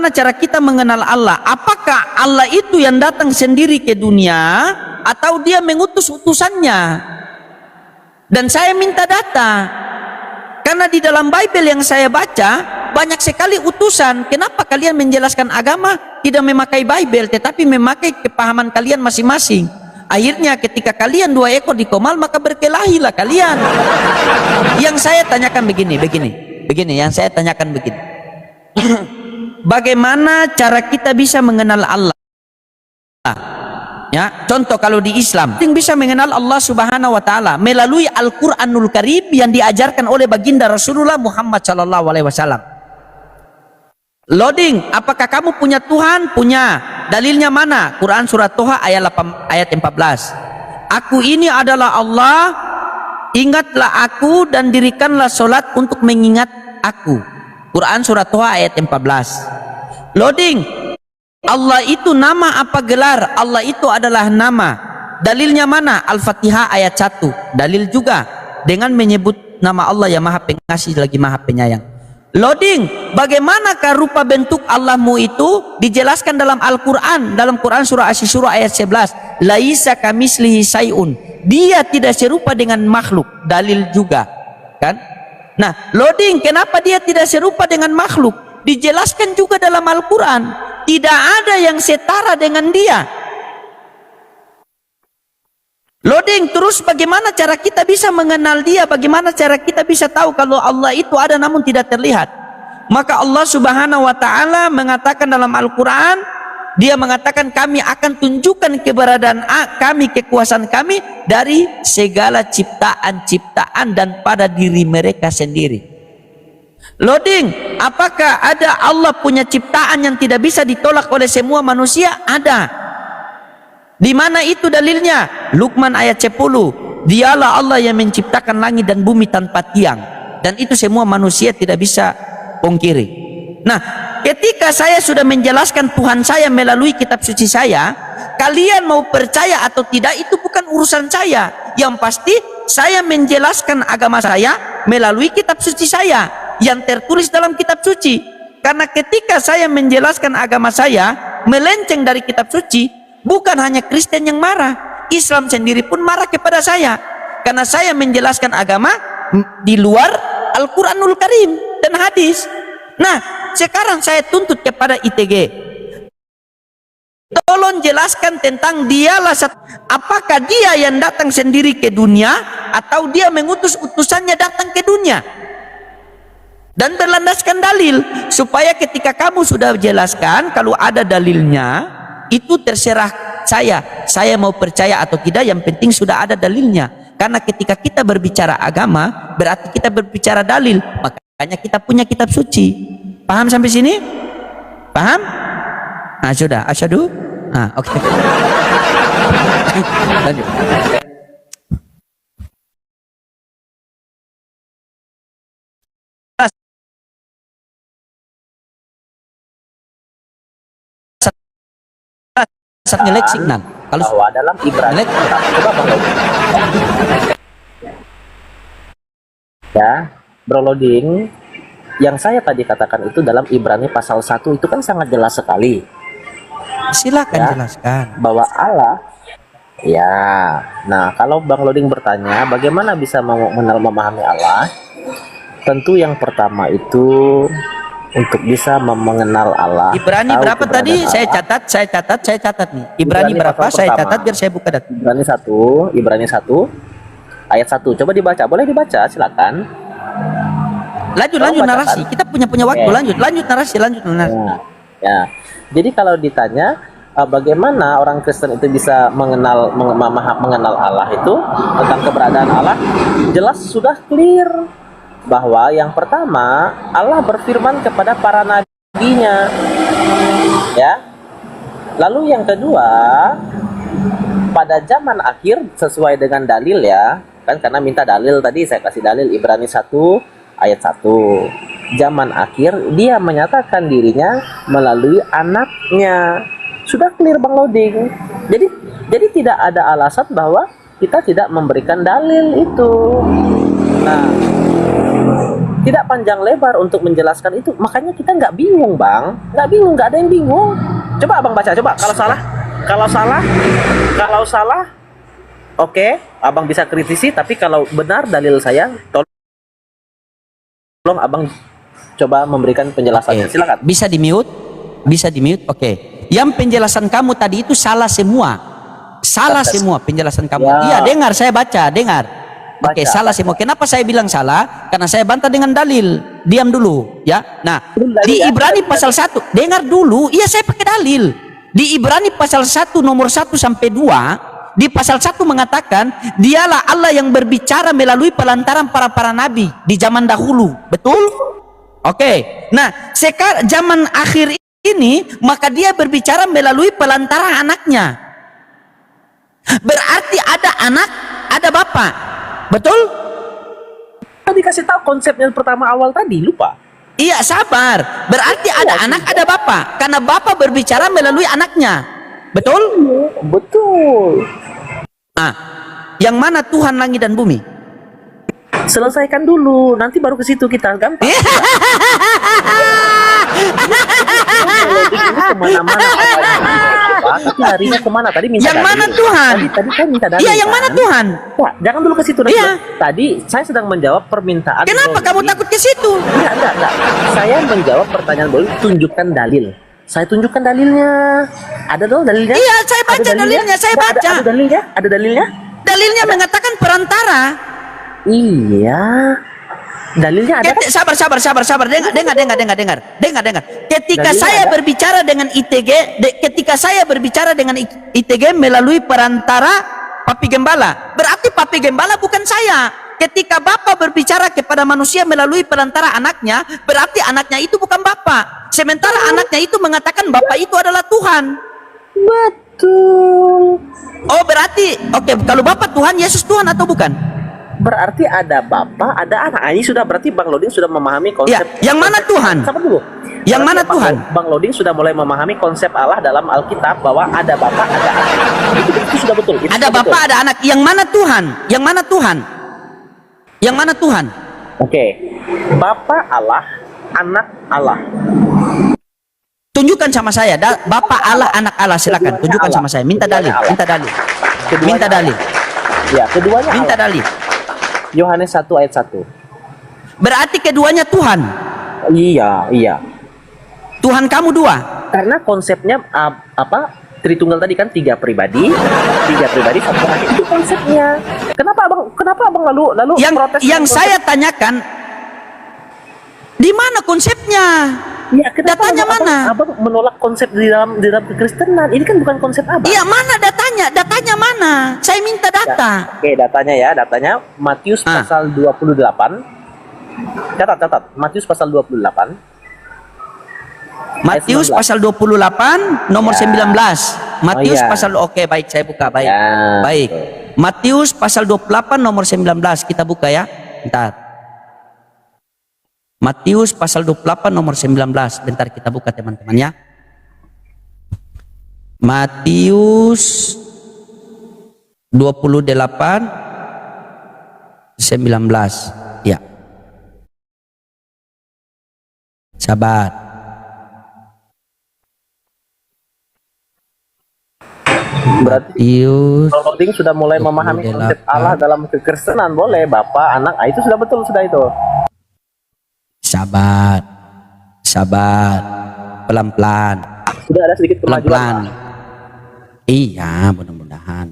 cara kita mengenal Allah? Apakah Allah itu yang datang sendiri ke dunia atau dia mengutus utusannya? Dan saya minta data. Karena di dalam Bible yang saya baca banyak sekali utusan. Kenapa kalian menjelaskan agama tidak memakai Bible tetapi memakai kepahaman kalian masing-masing? Akhirnya ketika kalian 2 ekor di komal maka berkelahilah kalian. Yang saya tanyakan begini. Yang saya tanyakan begini. Bagaimana cara kita bisa mengenal Allah? Ya, contoh kalau di Islam, yang bisa mengenal Allah Subhanahu wa taala melalui Al-Qur'anul Karim yang diajarkan oleh baginda Rasulullah Muhammad sallallahu alaihi wasallam. Loading, apakah kamu punya Tuhan? Punya. Dalilnya mana? Quran surat Toha ayat 14. Aku ini adalah Allah, ingatlah aku dan dirikanlah solat untuk mengingat aku. Quran surat Toha ayat 14. Loading, Allah itu nama apa gelar? Allah itu adalah nama. Dalilnya mana? Al-Fatihah ayat 1. Dalil juga dengan menyebut nama Allah yang Maha Pengasih lagi Maha Penyayang. Loading, bagaimanakah rupa bentuk Allahmu itu dijelaskan dalam Al-Quran, dalam Quran surah Asy-Syura ayat 11. Laisa kamislihi sayun. Dia tidak serupa dengan makhluk. Dalil juga, kan? Nah, loading, kenapa dia tidak serupa dengan makhluk? Dijelaskan juga dalam Al-Quran. Tidak ada yang setara dengan dia. Loading, terus bagaimana cara kita bisa mengenal dia? Bagaimana cara kita bisa tahu kalau Allah itu ada namun tidak terlihat? Maka Allah Subhanahu wa ta'ala mengatakan dalam Al-Quran, dia mengatakan kami akan tunjukkan keberadaan kami, kekuasaan kami dari segala ciptaan-ciptaan dan pada diri mereka sendiri. Loading, apakah ada Allah punya ciptaan yang tidak bisa ditolak oleh semua manusia? Ada. Di mana itu dalilnya? Luqman ayat 10. Dialah Allah yang menciptakan langit dan bumi tanpa tiang. Dan itu semua manusia tidak bisa pungkiri. Nah, ketika saya sudah menjelaskan Tuhan saya melalui kitab suci saya, kalian mau percaya atau tidak itu bukan urusan saya. Yang pasti saya menjelaskan agama saya melalui kitab suci saya yang tertulis dalam kitab suci. Karena ketika saya menjelaskan agama saya melenceng dari kitab suci, bukan hanya Kristen yang marah, Islam sendiri pun marah kepada saya karena saya menjelaskan agama di luar Al-Quranul Karim dan hadis. Nah, sekarang saya tuntut kepada ITG, tolong jelaskan tentang dialah apakah dia yang datang sendiri ke dunia atau dia mengutus utusannya datang ke dunia, dan berlandaskan dalil supaya ketika kamu sudah jelaskan kalau ada dalilnya, itu terserah saya mau percaya atau tidak, yang penting sudah ada dalilnya. Karena ketika kita berbicara agama berarti kita berbicara dalil, makanya kita punya kitab suci. Paham sampai sini? Paham? Nah, sudah, asyhadu. Nah, oke. Lanjut. Ngelek signal. Kalau bahwa dalam Ibrani coba Bang ya, Bro Loading, yang saya tadi katakan itu dalam Ibrani pasal 1 itu kan sangat jelas sekali. Silakan Ya, jelaskan. bahwa Allah, ya. Nah, kalau Bang Loading bertanya bagaimana bisa memahami Allah, tentu yang pertama itu untuk bisa mengenal Allah. Ibrani tahu berapa tadi? keberadaan Saya Allah. catat nih. Ibrani berapa? pasal Saya pertama. catat biar saya buka data. Ibrani 1 ayat 1. Coba dibaca. Boleh dibaca, silakan. Lanjut Tolong narasi. bacakan. Kita punya waktu. Oke. Lanjut narasi. Ya. Ya. Jadi kalau ditanya bagaimana orang Kristen itu bisa mengenal Allah itu, tentang keberadaan Allah, jelas sudah clear bahwa yang pertama Allah berfirman kepada para nabinya, ya. Lalu yang kedua, pada zaman akhir sesuai dengan dalil, ya kan, karena minta dalil tadi saya kasih dalil Ibrani 1 ayat 1. Zaman akhir dia menyatakan dirinya melalui anaknya. Sudah clear Bang Loading. Jadi tidak ada alasan bahwa kita tidak memberikan dalil itu. Nah, tidak panjang lebar untuk menjelaskan itu, makanya kita nggak bingung Bang, nggak ada yang bingung. Coba Abang baca, coba kalau salah, oke, Abang bisa kritisi, tapi kalau benar dalil saya, tolong Abang coba memberikan penjelasannya. Silakan. Bisa di mute. Oke. Yang penjelasan kamu tadi itu salah semua penjelasan kamu. Ya. Iya, dengar, saya baca. Oke, salah semua. Kenapa saya bilang salah? Karena saya bantah dengan dalil. Diam dulu, ya. Nah, di Ibrani pasal 1, dengar dulu. Iya, saya pakai dalil. Di Ibrani pasal 1 nomor 1 sampai 2, di pasal 1 mengatakan, dialah Allah yang berbicara melalui pelantaran para nabi di zaman dahulu. Betul? Oke. Nah, sekarang zaman akhir ini, maka dia berbicara melalui pelantaran anaknya. Berarti ada anak, ada bapak. Betul? Tadi kasih tahu konsepnya pertama awal tadi, lupa. Iya, sabar. Berarti ada anak, ada bapak. Karena bapak berbicara melalui anaknya. Betul? Betul. Nah, yang mana Tuhan langit dan bumi? Selesaikan dulu, nanti baru ke situ kita gampang. Kemana-mana, tapi harinya kemana? Tadi minta Yang dalil. mana Tuhan? Tadi kan minta dalil. Iya, yang mana kan? Tuhan? Wah, jangan dulu ke situ. Iya. Tadi saya sedang menjawab permintaan. Kenapa Boli. kamu takut ke situ? Enggak. Saya menjawab pertanyaan Boli, tunjukkan dalil. Saya tunjukkan dalilnya. Ada dong dalilnya? Iya, saya baca Ada dalilnya, saya Ada- baca. Ada dalilnya? Ada dalilnya? Dalilnya mengatakan perantara. Iya. Dalilnya ada. Sabar. Dengar. Ketika Dalilnya saya ada. berbicara dengan ITG, ketika saya berbicara dengan ITG melalui perantara Papi Gembala, berarti Papi Gembala bukan saya. Ketika Bapak berbicara kepada manusia melalui perantara anaknya, berarti anaknya itu bukan Bapak. Sementara anaknya itu mengatakan Bapak itu adalah Tuhan. Betul. Oh, berarti oke, kalau Bapak Tuhan, Yesus Tuhan atau bukan? Berarti ada bapak, ada anak. Ini sudah berarti Bang Loding sudah memahami konsep. Ya, yang mana Tuhan? Sabar dulu. Yang Berarti mana Bang- Tuhan? Bang Loding sudah mulai memahami konsep Allah dalam Alkitab bahwa ada bapak, ada anak. Itu sudah betul. Itu Ada sudah Bapak, ada anak. Yang mana Tuhan? Yang mana Tuhan? Yang mana Tuhan? Oke. Bapak Allah, anak Allah. Tunjukkan sama saya. Bapak Allah, anak Allah. Silakan. Tunjukkan sama saya. Minta dalil. Minta dalil. Minta dalil. Ya, keduanya Minta Allah. dalil. Yohanes 1 ayat 1. Berarti keduanya Tuhan. Iya. Tuhan kamu dua. Karena konsepnya apa? Tritunggal tadi kan tiga pribadi, satu anak, itu konsepnya. Kenapa abang lalu protes? Yang saya tanyakan, di mana konsepnya? Ya, kenapa Datanya mana? Abang menolak konsep di dalam kekristenan? Ini kan bukan konsep abang. Iya, mana datanya? Datanya mana? Saya minta data. Oke, datanya Matius pasal 28. Catat. Matius pasal 28. Matius Ayat 19. pasal 28 nomor Ya. 19. Matius Oh, iya. pasal baik, saya buka baik. Ya, Baik. Matius pasal 28 nomor 19 kita buka ya. Bentar. Matius pasal 28 nomor 19. Bentar kita buka teman-teman ya. Matius 28 19. Ya. Sabar. berarti Matius Bang Loding sudah mulai memahami 28. konsep Allah dalam kekristenan. Boleh, Bapak, anak. Itu sudah betul, sudah itu. sabar, pelan-pelan. Sudah ada sedikit kemajuan. Pelan-pelan. Iya, mudah-mudahan.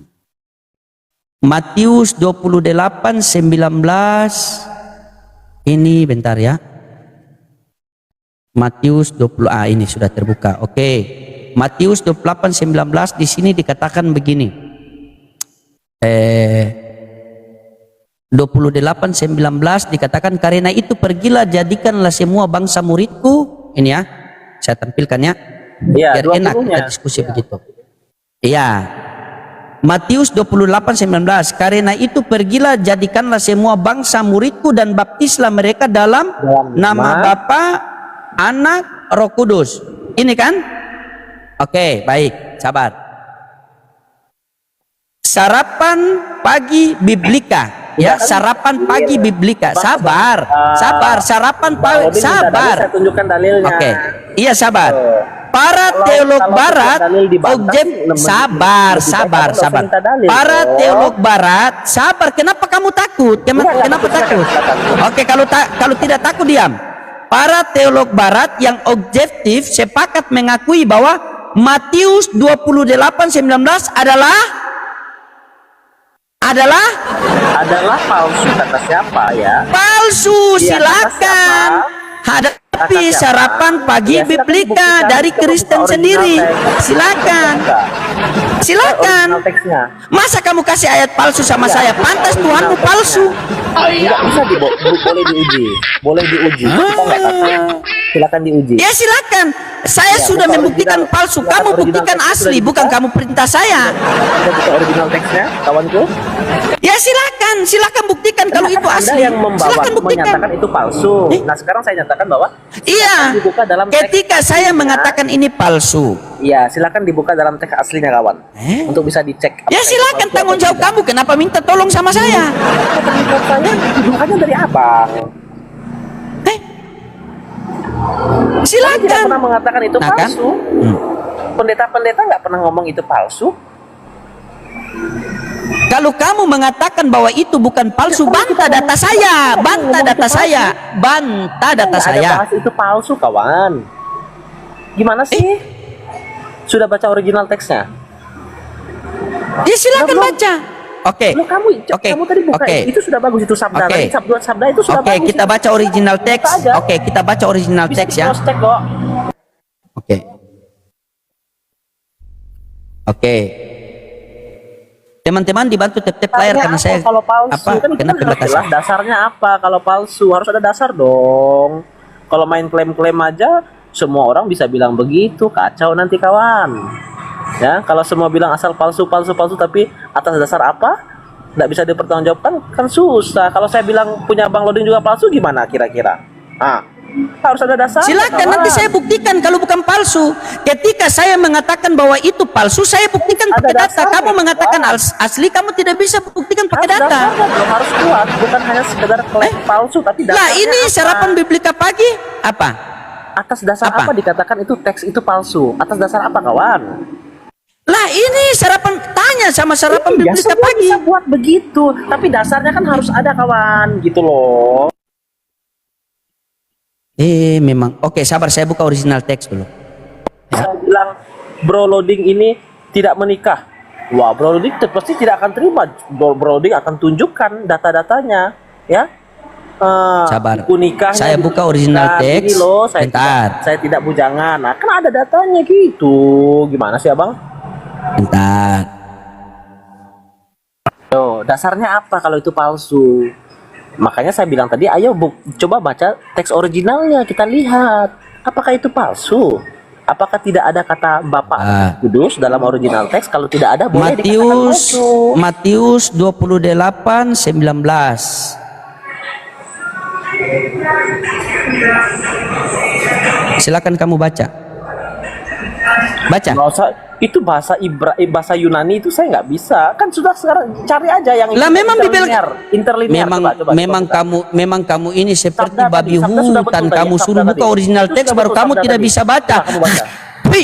Matius 28 19. Ini bentar ya. Matius 20 ini sudah terbuka. Oke. Matius 28 19 di sini dikatakan begini. 28 19 dikatakan, karena itu pergilah jadikanlah semua bangsa muridku. Ini ya, saya tampilkan ya. Iya, Biar enak 20-nya. kita diskusi begitu. Iya. Matius 28 19, karena itu pergilah jadikanlah semua bangsa muridku dan baptislah mereka dalam nama Bapa, Anak, Roh Kudus. Ini kan? Oke, baik, sabar. Sarapan pagi biblika, ya, sarapan pagi biblika. Sabar, sarapan pagi, sabar. Saya tunjukkan dalilnya. Oke, iya sabar. Para teolog barat, objek sabar. Para teolog barat, sabar. Kenapa kamu takut? Kenapa takut? Oke, kalau tidak takut diam. Para teolog barat yang objektif sepakat mengakui bahwa Matius 28 19 adalah palsu, kata siapa ya? palsu. Iya, Silakan hadapi sarapan pagi Ya, silakan biblika buktikan, dari kita Kristen buka sendiri. original text. Silakan. Silakan. Original teksnya. Masa kamu kasih ayat palsu sama saya? Pantas Tuhanmu palsu. Nggak bisa boleh diuji. Kita nggak takut. Silakan diuji. Ya silakan. Saya Ya, sudah buka membuktikan original- palsu. buka Kamu original buktikan teksnya asli, sudah bukan dibuka? kamu perintah saya. Kita buka original teksnya, kawanku. Ya silakan, silakan buktikan kalau itu Anda asli. yang Silakan buktikan. menyatakan itu palsu. Nah, sekarang saya nyatakan bahwa Iya. dibuka dalam teks Ketika saya aslinya. mengatakan ini palsu, Iya, silakan dibuka dalam teks aslinya, kawan. Untuk bisa dicek. ya apakah itu silakan palsu tanggung atau jawab tidak. kamu. Kenapa minta tolong sama saya? Menurut saya, dibukanya dari abang. Saya tidak Silakan. pernah mengatakan itu Nah, kan? palsu. Pendeta-pendeta nggak pernah ngomong itu palsu. Kalau kamu mengatakan bahwa itu bukan palsu, bantah data saya, bantah data saya, bantah data Nggak ada saya. bahas itu palsu, kawan. Gimana sih? Sudah baca original teksnya? Ya silakan Belum. baca. Oke. Loh, kamu tadi buka Oke. itu sudah bagus, itu sabda Oke. tadi, sabda itu sudah Oke, bagus. kita itu. baca original teks. Buka aja. Oke, kita baca original Bisa teks ya. di-cross-check kok. Oke. Oke. Teman-teman dibantu tap-tap layar Dasarnya karena apa saya kalau palsu? apa Kan itu kena harus pembatasan. jelas dasarnya apa kalau palsu? Harus ada dasar dong. Kalau main klaim-klaim aja semua orang bisa bilang begitu, kacau nanti kawan. Ya, kalau semua bilang asal palsu tapi atas dasar apa? Nggak bisa dipertanggungjawabkan kan susah. Kalau saya bilang punya Bang Loding juga palsu gimana kira-kira? Harus ada dasar. Silakan nanti saya buktikan kalau bukan palsu. Ketika saya mengatakan bahwa itu palsu, saya buktikan Ada pakai data. dasarnya, Kamu mengatakan Pak. asli, kamu tidak bisa buktikan pakai Harus data. dasarnya dong, harus kuat, bukan hanya sekedar klaim palsu tapi dasarnya. Lah ini apa? sarapan biblika pagi apa? Atas dasar Apa? apa dikatakan itu teks itu palsu? Atas dasar apa, kawan? Lah ini sarapan tanya sama sarapan Iya, biblika semua pagi. bisa buat begitu, tapi dasarnya kan harus ada, kawan, gitu loh. Memang. Oke, sabar, saya buka original teks dulu. Saya bilang Bro Loading ini tidak menikah. Wah, Bro Loading pasti tidak akan terima. Bro Loading akan tunjukkan data-datanya, ya. Sabar. Buku nikahnya Saya buka original ditunjukkan. teks. Ini loh, Bentar. saya tidak bujangan. Nah, kan ada datanya gitu. Gimana sih, Abang? Bentar. Tuh, dasarnya apa kalau itu palsu? Makanya saya bilang tadi, ayo coba baca teks originalnya, kita lihat apakah itu palsu. Apakah tidak ada kata Bapak Kudus dalam original teks? Kalau tidak ada, boleh dikatakan palsu. Matius 28:19. Silakan kamu baca. Baca. Nggak usah, itu bahasa bahasa Yunani itu saya nggak bisa. Kan sudah sekarang cari aja yang Lah memang interlinear. Memang kamu ini seperti Sabda babi tadi, sabda sudah hutan. betul tadi, Kamu sabda suruh tadi. buka original Itu teks sudah baru betul kamu sabda tidak tadi. bisa baca. Nah, kamu baca. Hui.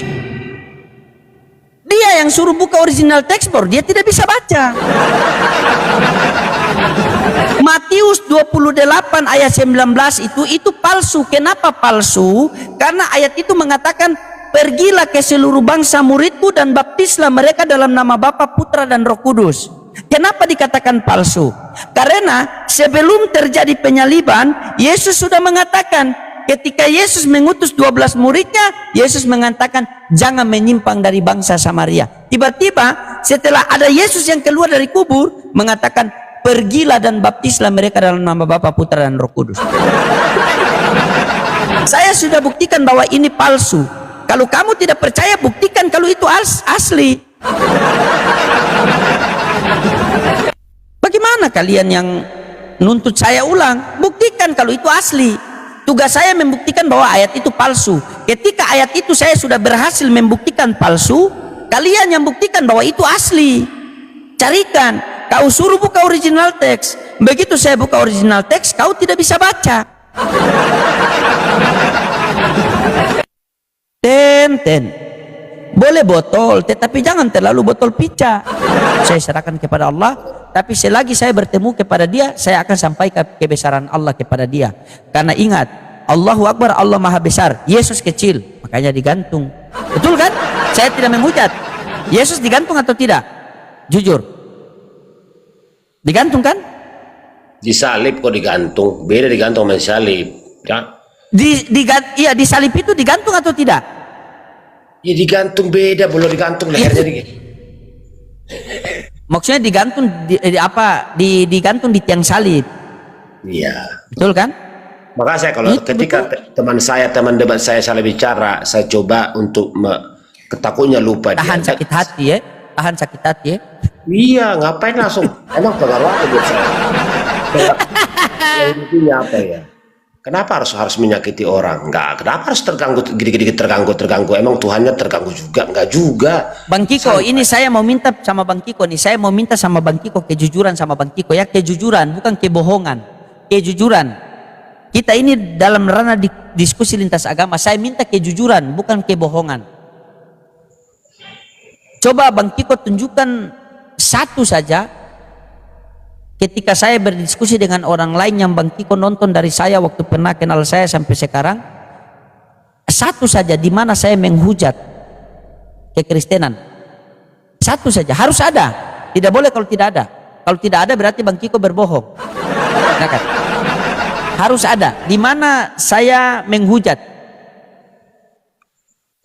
Dia yang suruh buka original teks baru dia tidak bisa baca. Matius 28 ayat 19 itu palsu. Kenapa palsu? Karena ayat itu mengatakan, pergilah ke seluruh bangsa muridku dan baptislah mereka dalam nama Bapa, Putra dan Roh Kudus. Kenapa dikatakan palsu? Karena sebelum terjadi penyaliban, Yesus sudah mengatakan, ketika Yesus mengutus 12 muridnya, Yesus mengatakan jangan menyimpang dari bangsa Samaria. Tiba-tiba setelah ada Yesus yang keluar dari kubur, mengatakan pergilah dan baptislah mereka dalam nama Bapa, Putra dan Roh Kudus. Saya sudah buktikan bahwa ini palsu. Kalau kamu tidak percaya, buktikan kalau itu asli. Bagaimana kalian yang nuntut saya ulang? Buktikan kalau itu asli. Tugas saya membuktikan bahwa ayat itu palsu. Ketika ayat itu saya sudah berhasil membuktikan palsu, kalian yang buktikan bahwa itu asli. Carikan. Kau suruh buka original teks. Begitu saya buka original teks, kau tidak bisa baca. Boleh botol, tetapi jangan terlalu botol pica. Saya serahkan kepada Allah, tapi selagi saya bertemu kepada dia, saya akan sampaikan kebesaran Allah kepada dia. Karena ingat, Allahu Akbar, Allah Maha Besar, Yesus kecil, makanya digantung. Betul kan? Saya tidak menghujat. Yesus digantung atau tidak? Jujur. Digantung kan? Disalib kok digantung, beda digantung sama disalib, ya? Di salib itu digantung atau tidak? Ya digantung beda, belum digantung lehernya. Maksudnya digantung digantung di tiang salib. Iya. Betul kan? Makanya saya kalau ketika teman debat saya salah bicara, saya coba untuk takutnya lupa Tahan dia. sakit hati ya. Tahan sakit hati ya. Iya, ngapain langsung? Emang pengaruh apa buat saya? Yang intinya apa ya? Kenapa harus menyakiti orang? Enggak, kenapa harus terganggu, gede-gede terganggu? Emang Tuhannya terganggu juga? Enggak juga. Bang Kiko, ini saya mau minta sama Bang Kiko nih. Saya mau minta sama Bang Kiko kejujuran sama Bang Kiko ya, kejujuran bukan kebohongan. Kejujuran. Kita ini dalam ranah diskusi lintas agama. Saya minta kejujuran bukan kebohongan. Coba Bang Kiko tunjukkan satu saja ketika saya berdiskusi dengan orang lain yang Bang Kiko nonton dari saya waktu pernah kenal saya sampai sekarang, satu saja di mana saya menghujat kekristenan. Satu saja, harus ada. Tidak boleh kalau tidak ada. Kalau tidak ada berarti Bang Kiko berbohong. Nah, kan? Harus ada di mana saya menghujat.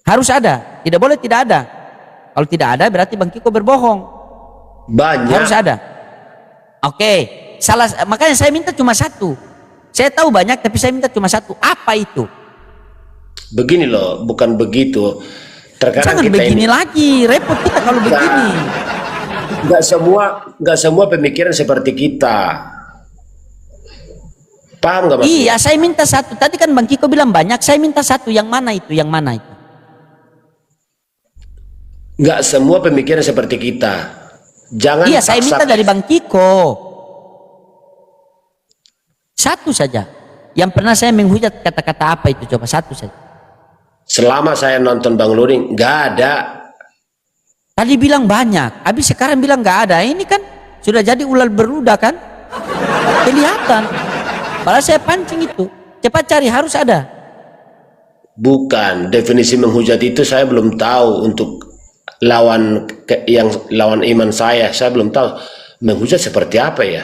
Harus ada, tidak boleh tidak ada. Kalau tidak ada berarti Bang Kiko berbohong. Banyak. Harus ada. Oke, makanya saya minta cuma satu. Saya tahu banyak tapi saya minta cuma satu. Apa itu? Begini loh, bukan begitu. Terkadang Jangan kita begini ini lagi, repot kita kalau begini. Nggak semua pemikiran seperti kita. Paham nggak maksudnya? Iya, saya minta satu. Tadi kan Bang Kiko bilang banyak, saya minta satu. Yang mana itu? Yang mana itu? Nggak semua pemikiran seperti kita. Jangan Iya, saya minta dari Bang Kiko. Satu saja. Yang pernah saya menghujat kata-kata apa itu? Coba satu saja. Selama saya nonton Bang Loding, nggak ada. Tadi bilang banyak, habis sekarang bilang nggak ada. Ini kan sudah jadi ular beruda kan? Kelihatan. Padahal saya pancing itu. Cepat cari, harus ada. Bukan, definisi menghujat itu saya belum tahu untuk yang lawan iman saya belum tahu menghujat seperti apa ya.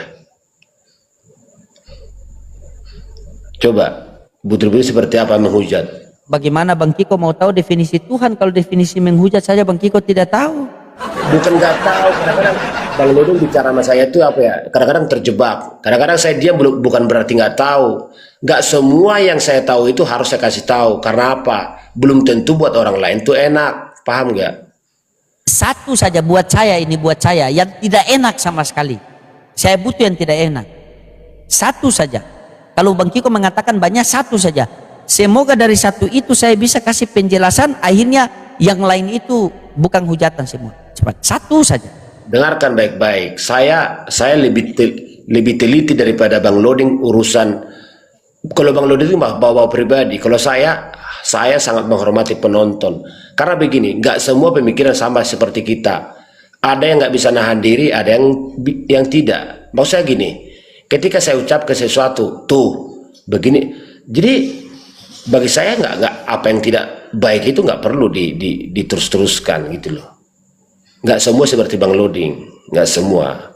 Coba betul-betul seperti apa menghujat. Bagaimana Bang Kiko mau tahu definisi Tuhan kalau definisi menghujat saja Bang Kiko tidak tahu? Bukan nggak tahu, kadang-kadang Bang Loding bicara sama saya itu apa ya, kadang-kadang terjebak, kadang-kadang saya diam, bukan berarti nggak tahu. Nggak semua yang saya tahu itu harus saya kasih tahu, karena apa? Belum tentu buat orang lain itu enak, paham nggak? Satu saja buat saya, ini buat saya yang tidak enak sama sekali. Saya butuh yang tidak enak. Satu saja. Kalau Bang Kiko mengatakan banyak, satu saja. Semoga dari satu itu saya bisa kasih penjelasan, akhirnya yang lain itu bukan hujatan semua. Cepat, satu saja. Dengarkan baik-baik. Saya lebih teliti daripada Bang Loding urusan. Kalau Bang Loding itu bawa pribadi. Kalau saya sangat menghormati penonton. Karena begini, nggak semua pemikiran sama seperti kita. Ada yang nggak bisa nahan diri, ada yang tidak. Maksudnya gini, ketika saya ucapkan sesuatu, tuh begini. Jadi bagi saya nggak apa yang tidak baik itu nggak perlu diterus-teruskan gitu loh. Nggak semua seperti Bang Loding, nggak semua.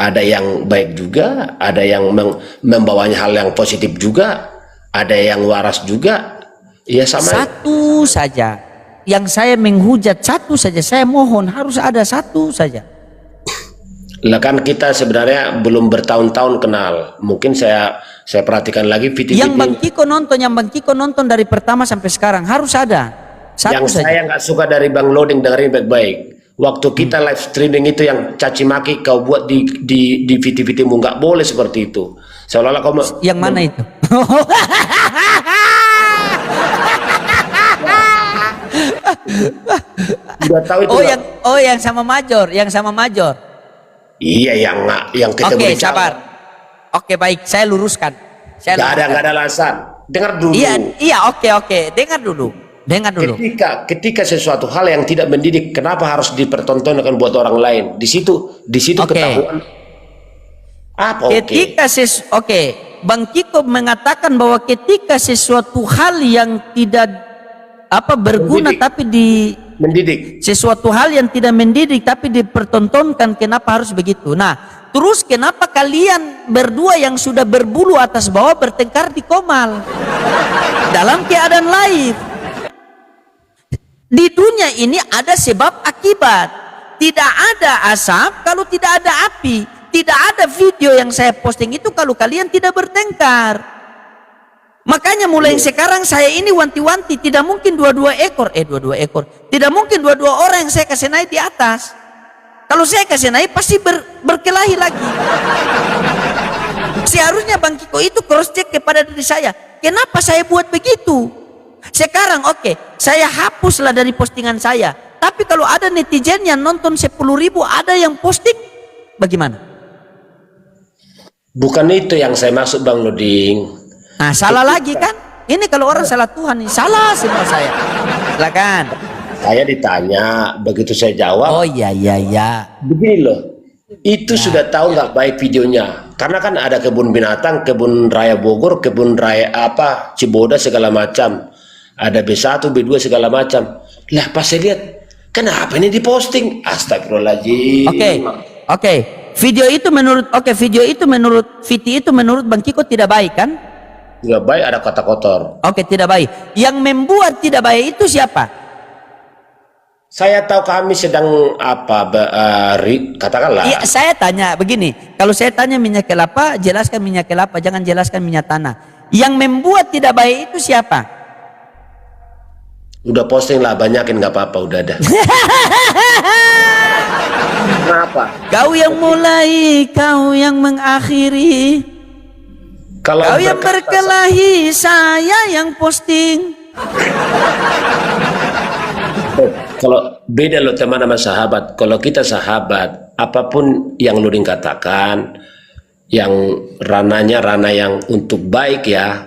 Ada yang baik juga, ada yang membawanya hal yang positif juga, ada yang waras juga. Ya sama. Satu saja. Yang saya menghujat satu saja. Saya mohon harus ada satu saja. Lah kan kita sebenarnya belum bertahun-tahun kenal. Mungkin saya perhatikan lagi video Yang Bang Kiko nonton dari pertama sampai sekarang harus ada. Satu yang saja. saya nggak suka dari Bang Loding, dengerin baik-baik. Waktu kita live streaming itu yang caci maki kau buat di video-videomu, nggak boleh seperti itu. Seolah-olah kau Yang mana itu? udah tahu itu. Yang sama Major, Iya, yang ketemu Oke, di Jawa. sabar. Oke, baik, saya luruskan. Nggak ada alasan. Dengar dulu. Iya, oke. Dengar dulu. Ketika sesuatu hal yang tidak mendidik, kenapa harus dipertontonkan buat orang lain? Di situ Oke. ketahuan. Apa Oke, Bang Kiko mengatakan bahwa ketika sesuatu hal yang tidak berguna Mendidik. tapi mendidik. sesuatu hal yang tidak mendidik tapi dipertontonkan, kenapa harus begitu? Nah, terus kenapa kalian berdua yang sudah berbulu atas bawah bertengkar di Komal dalam keadaan live? Di dunia ini ada sebab akibat. Tidak ada asap kalau tidak ada api. Tidak ada video yang saya posting itu kalau kalian tidak bertengkar. Makanya mulai sekarang saya ini wanti-wanti, tidak mungkin dua-dua ekor. Tidak mungkin dua-dua orang yang saya kasih naik di atas. Kalau saya kasih naik pasti berkelahi lagi. Seharusnya Bang Kiko itu cross check kepada diri saya. Kenapa saya buat begitu? Sekarang oke, saya hapuslah dari postingan saya. Tapi kalau ada netizen yang nonton 10.000, ada yang posting, bagaimana? Bukan itu yang saya maksud Bang Nuding. Nah, salah lagi kan? Ini kalau orang salah Tuhan, ini salah semua saya. Silakan. Saya ditanya, begitu saya jawab. Oh iya. Begini loh, itu sudah tahu nggak baik videonya. Karena kan ada kebun binatang, kebun raya Bogor, kebun raya Ciboda segala macam. Ada B1, B2 segala macam. Lah pas saya lihat, kenapa ini diposting? Astagfirullahaladzim. Oke. Video itu menurut Viti itu menurut Bang Kiko tidak baik kan? Tidak baik, ada kata kotor. Oke, tidak baik. Yang membuat tidak baik itu siapa? Saya tahu kami sedang katakanlah. Iya, saya tanya begini. Kalau saya tanya minyak kelapa, jelaskan minyak kelapa, jangan jelaskan minyak tanah. Yang membuat tidak baik itu siapa? Udah posting lah, banyakin nggak apa-apa, udah ada. Kenapa? Kau yang mulai, kau yang mengakhiri. Kalau Kau yang berkelahi, saya yang posting. Kalau beda loh teman sama sahabat. Kalau kita sahabat, apapun yang Nuding katakan, yang rananya rana yang untuk baik ya,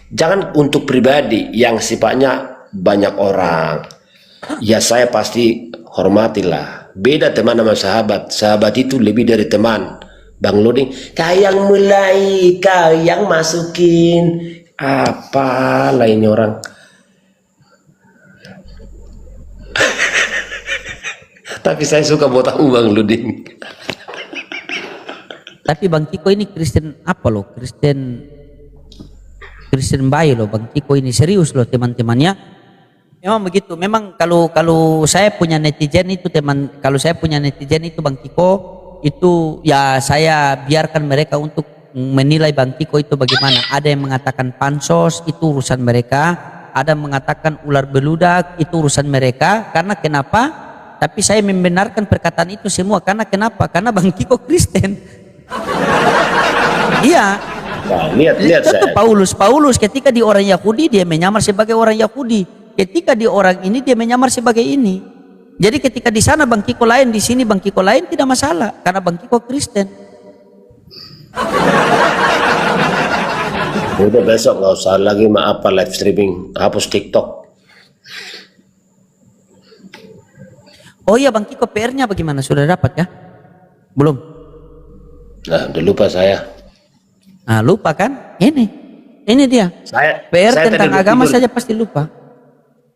jangan untuk pribadi yang sifatnya banyak orang. Ya saya pasti hormatilah. Beda teman sama sahabat. Sahabat itu lebih dari teman. Bang Nuding, kau yang mulai, kau yang masukin. Apalah ini orang. Tapi saya suka buat tahu Bang Nuding. Tapi Bang Kiko ini Kristen apa loh? Kristen baik loh Bang Kiko ini, serius loh teman-temannya. Memang begitu. Memang kalau saya punya netizen itu kalau saya punya netizen itu Bang Kiko itu ya saya biarkan mereka untuk menilai Bang Kiko itu bagaimana. Ada yang mengatakan pansos, itu urusan mereka. Ada yang mengatakan ular beludak, itu urusan mereka. Karena kenapa? Tapi saya membenarkan perkataan itu semua. Karena kenapa? Karena Bang Kiko Kristen. Iya. Nah, lihat saya. Paulus ketika di orang Yahudi dia menyamar sebagai orang Yahudi. Ketika di orang ini dia menyamar sebagai ini. Jadi ketika di sana Bang Kiko lain, di sini Bang Kiko lain, tidak masalah. Karena Bang Kiko Kristen. Udah besok nggak usah lagi live streaming, hapus TikTok. Oh iya Bang Kiko, PR-nya bagaimana? Sudah dapat ya? Belum? Nah, udah lupa saya. Nah, lupa kan? Ini dia. PR saya tentang tadi agama tidur. saja pasti lupa.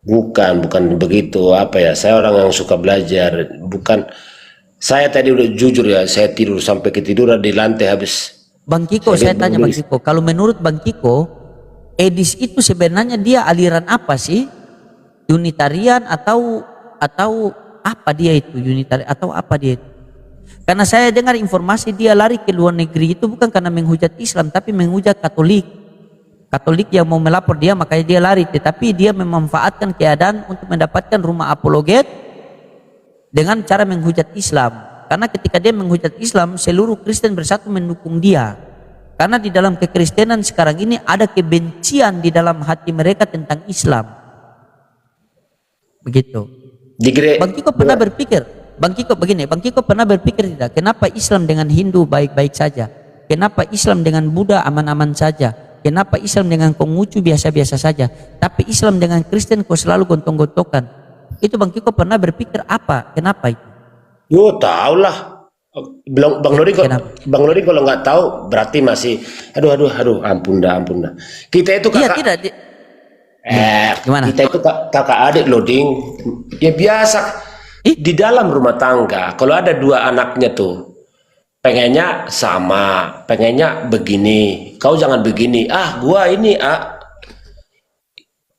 Bukan begitu. Apa ya? Saya orang yang suka belajar. Bukan. Saya tadi udah jujur ya. Saya tidur sampai ketiduran di lantai habis. Bang Kiko, saya tanya Bang Kiko. Kalau menurut Bang Kiko, Edis itu sebenarnya dia aliran apa sih? Unitarian atau apa dia itu? Unitarian atau apa dia itu? Karena saya dengar informasi dia lari ke luar negeri itu bukan karena menghujat Islam, tapi menghujat Katolik. Katolik yang mau melapor dia, makanya dia lari. Tetapi dia memanfaatkan keadaan untuk mendapatkan rumah apologet dengan cara menghujat Islam. Karena ketika dia menghujat Islam, seluruh Kristen bersatu mendukung dia. Karena di dalam kekristenan sekarang ini ada kebencian di dalam hati mereka tentang Islam. Begitu. Bang Kiko pernah berpikir, Bang Kiko pernah berpikir tidak? Kenapa Islam dengan Hindu baik-baik saja? Kenapa Islam dengan Buddha aman-aman saja? Kenapa Islam dengan Konghucu biasa-biasa saja? Tapi Islam dengan Kristen kok selalu gontong-gontokan? Itu Bang Kiko pernah berpikir apa? Kenapa itu? Yo, tahu lah. Bang Nuri kalau nggak tahu berarti masih aduh ampun dah. Kita itu kakak. Iya, tidak. Gimana? Kita itu kakak adik loading. Ya biasa. Di dalam rumah tangga kalau ada dua anaknya tuh pengennya sama, pengennya begini. Kau jangan begini. Gua ini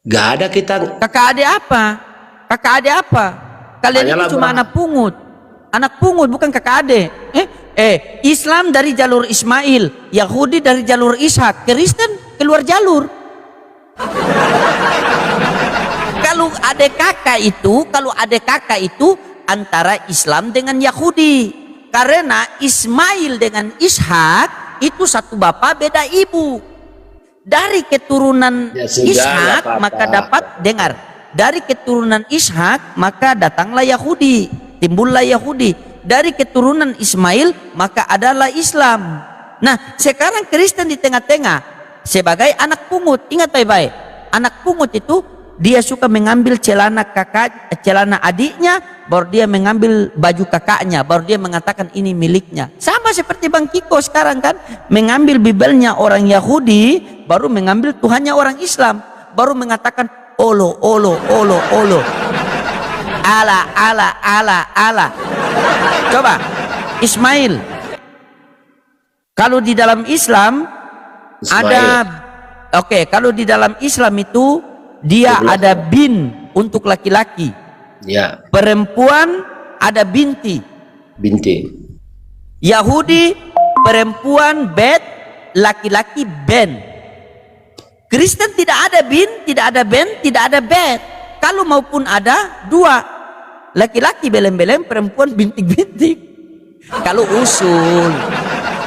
Gak ada kita. Kakak adik apa? Kalian Hanyalah itu cuma anak pungut. Anak pungut bukan kakak adik. Islam dari jalur Ismail, Yahudi dari jalur Ishak, Kristen keluar jalur. adik kakak itu antara Islam dengan Yahudi. Karena Ismail dengan Ishak itu satu bapak beda ibu. Dari keturunan Ya sudah, Ishak nggak apa-apa. maka dapat dengar. Dari keturunan Ishak maka datanglah Yahudi, timbullah Yahudi. Dari keturunan Ismail maka adalah Islam. Nah, sekarang Kristen di tengah-tengah sebagai anak pungut. Ingat baik-baik. Anak pungut itu dia suka mengambil celana adiknya, baru dia mengambil baju kakaknya, baru dia mengatakan ini miliknya. Sama seperti Bang Kiko sekarang kan, mengambil Bibelnya orang Yahudi, baru mengambil Tuhannya orang Islam, baru mengatakan olo. Allah. Coba Ismail. Kalau di dalam Islam kalau di dalam Islam itu dia ada bin untuk laki-laki. Ya, Perempuan ada binti. Yahudi perempuan bet, laki-laki ben. Kristen tidak ada bin, tidak ada ben, tidak ada bet. Kalau maupun ada dua, laki-laki belem-belem, perempuan bintik-bintik. Kalau usul,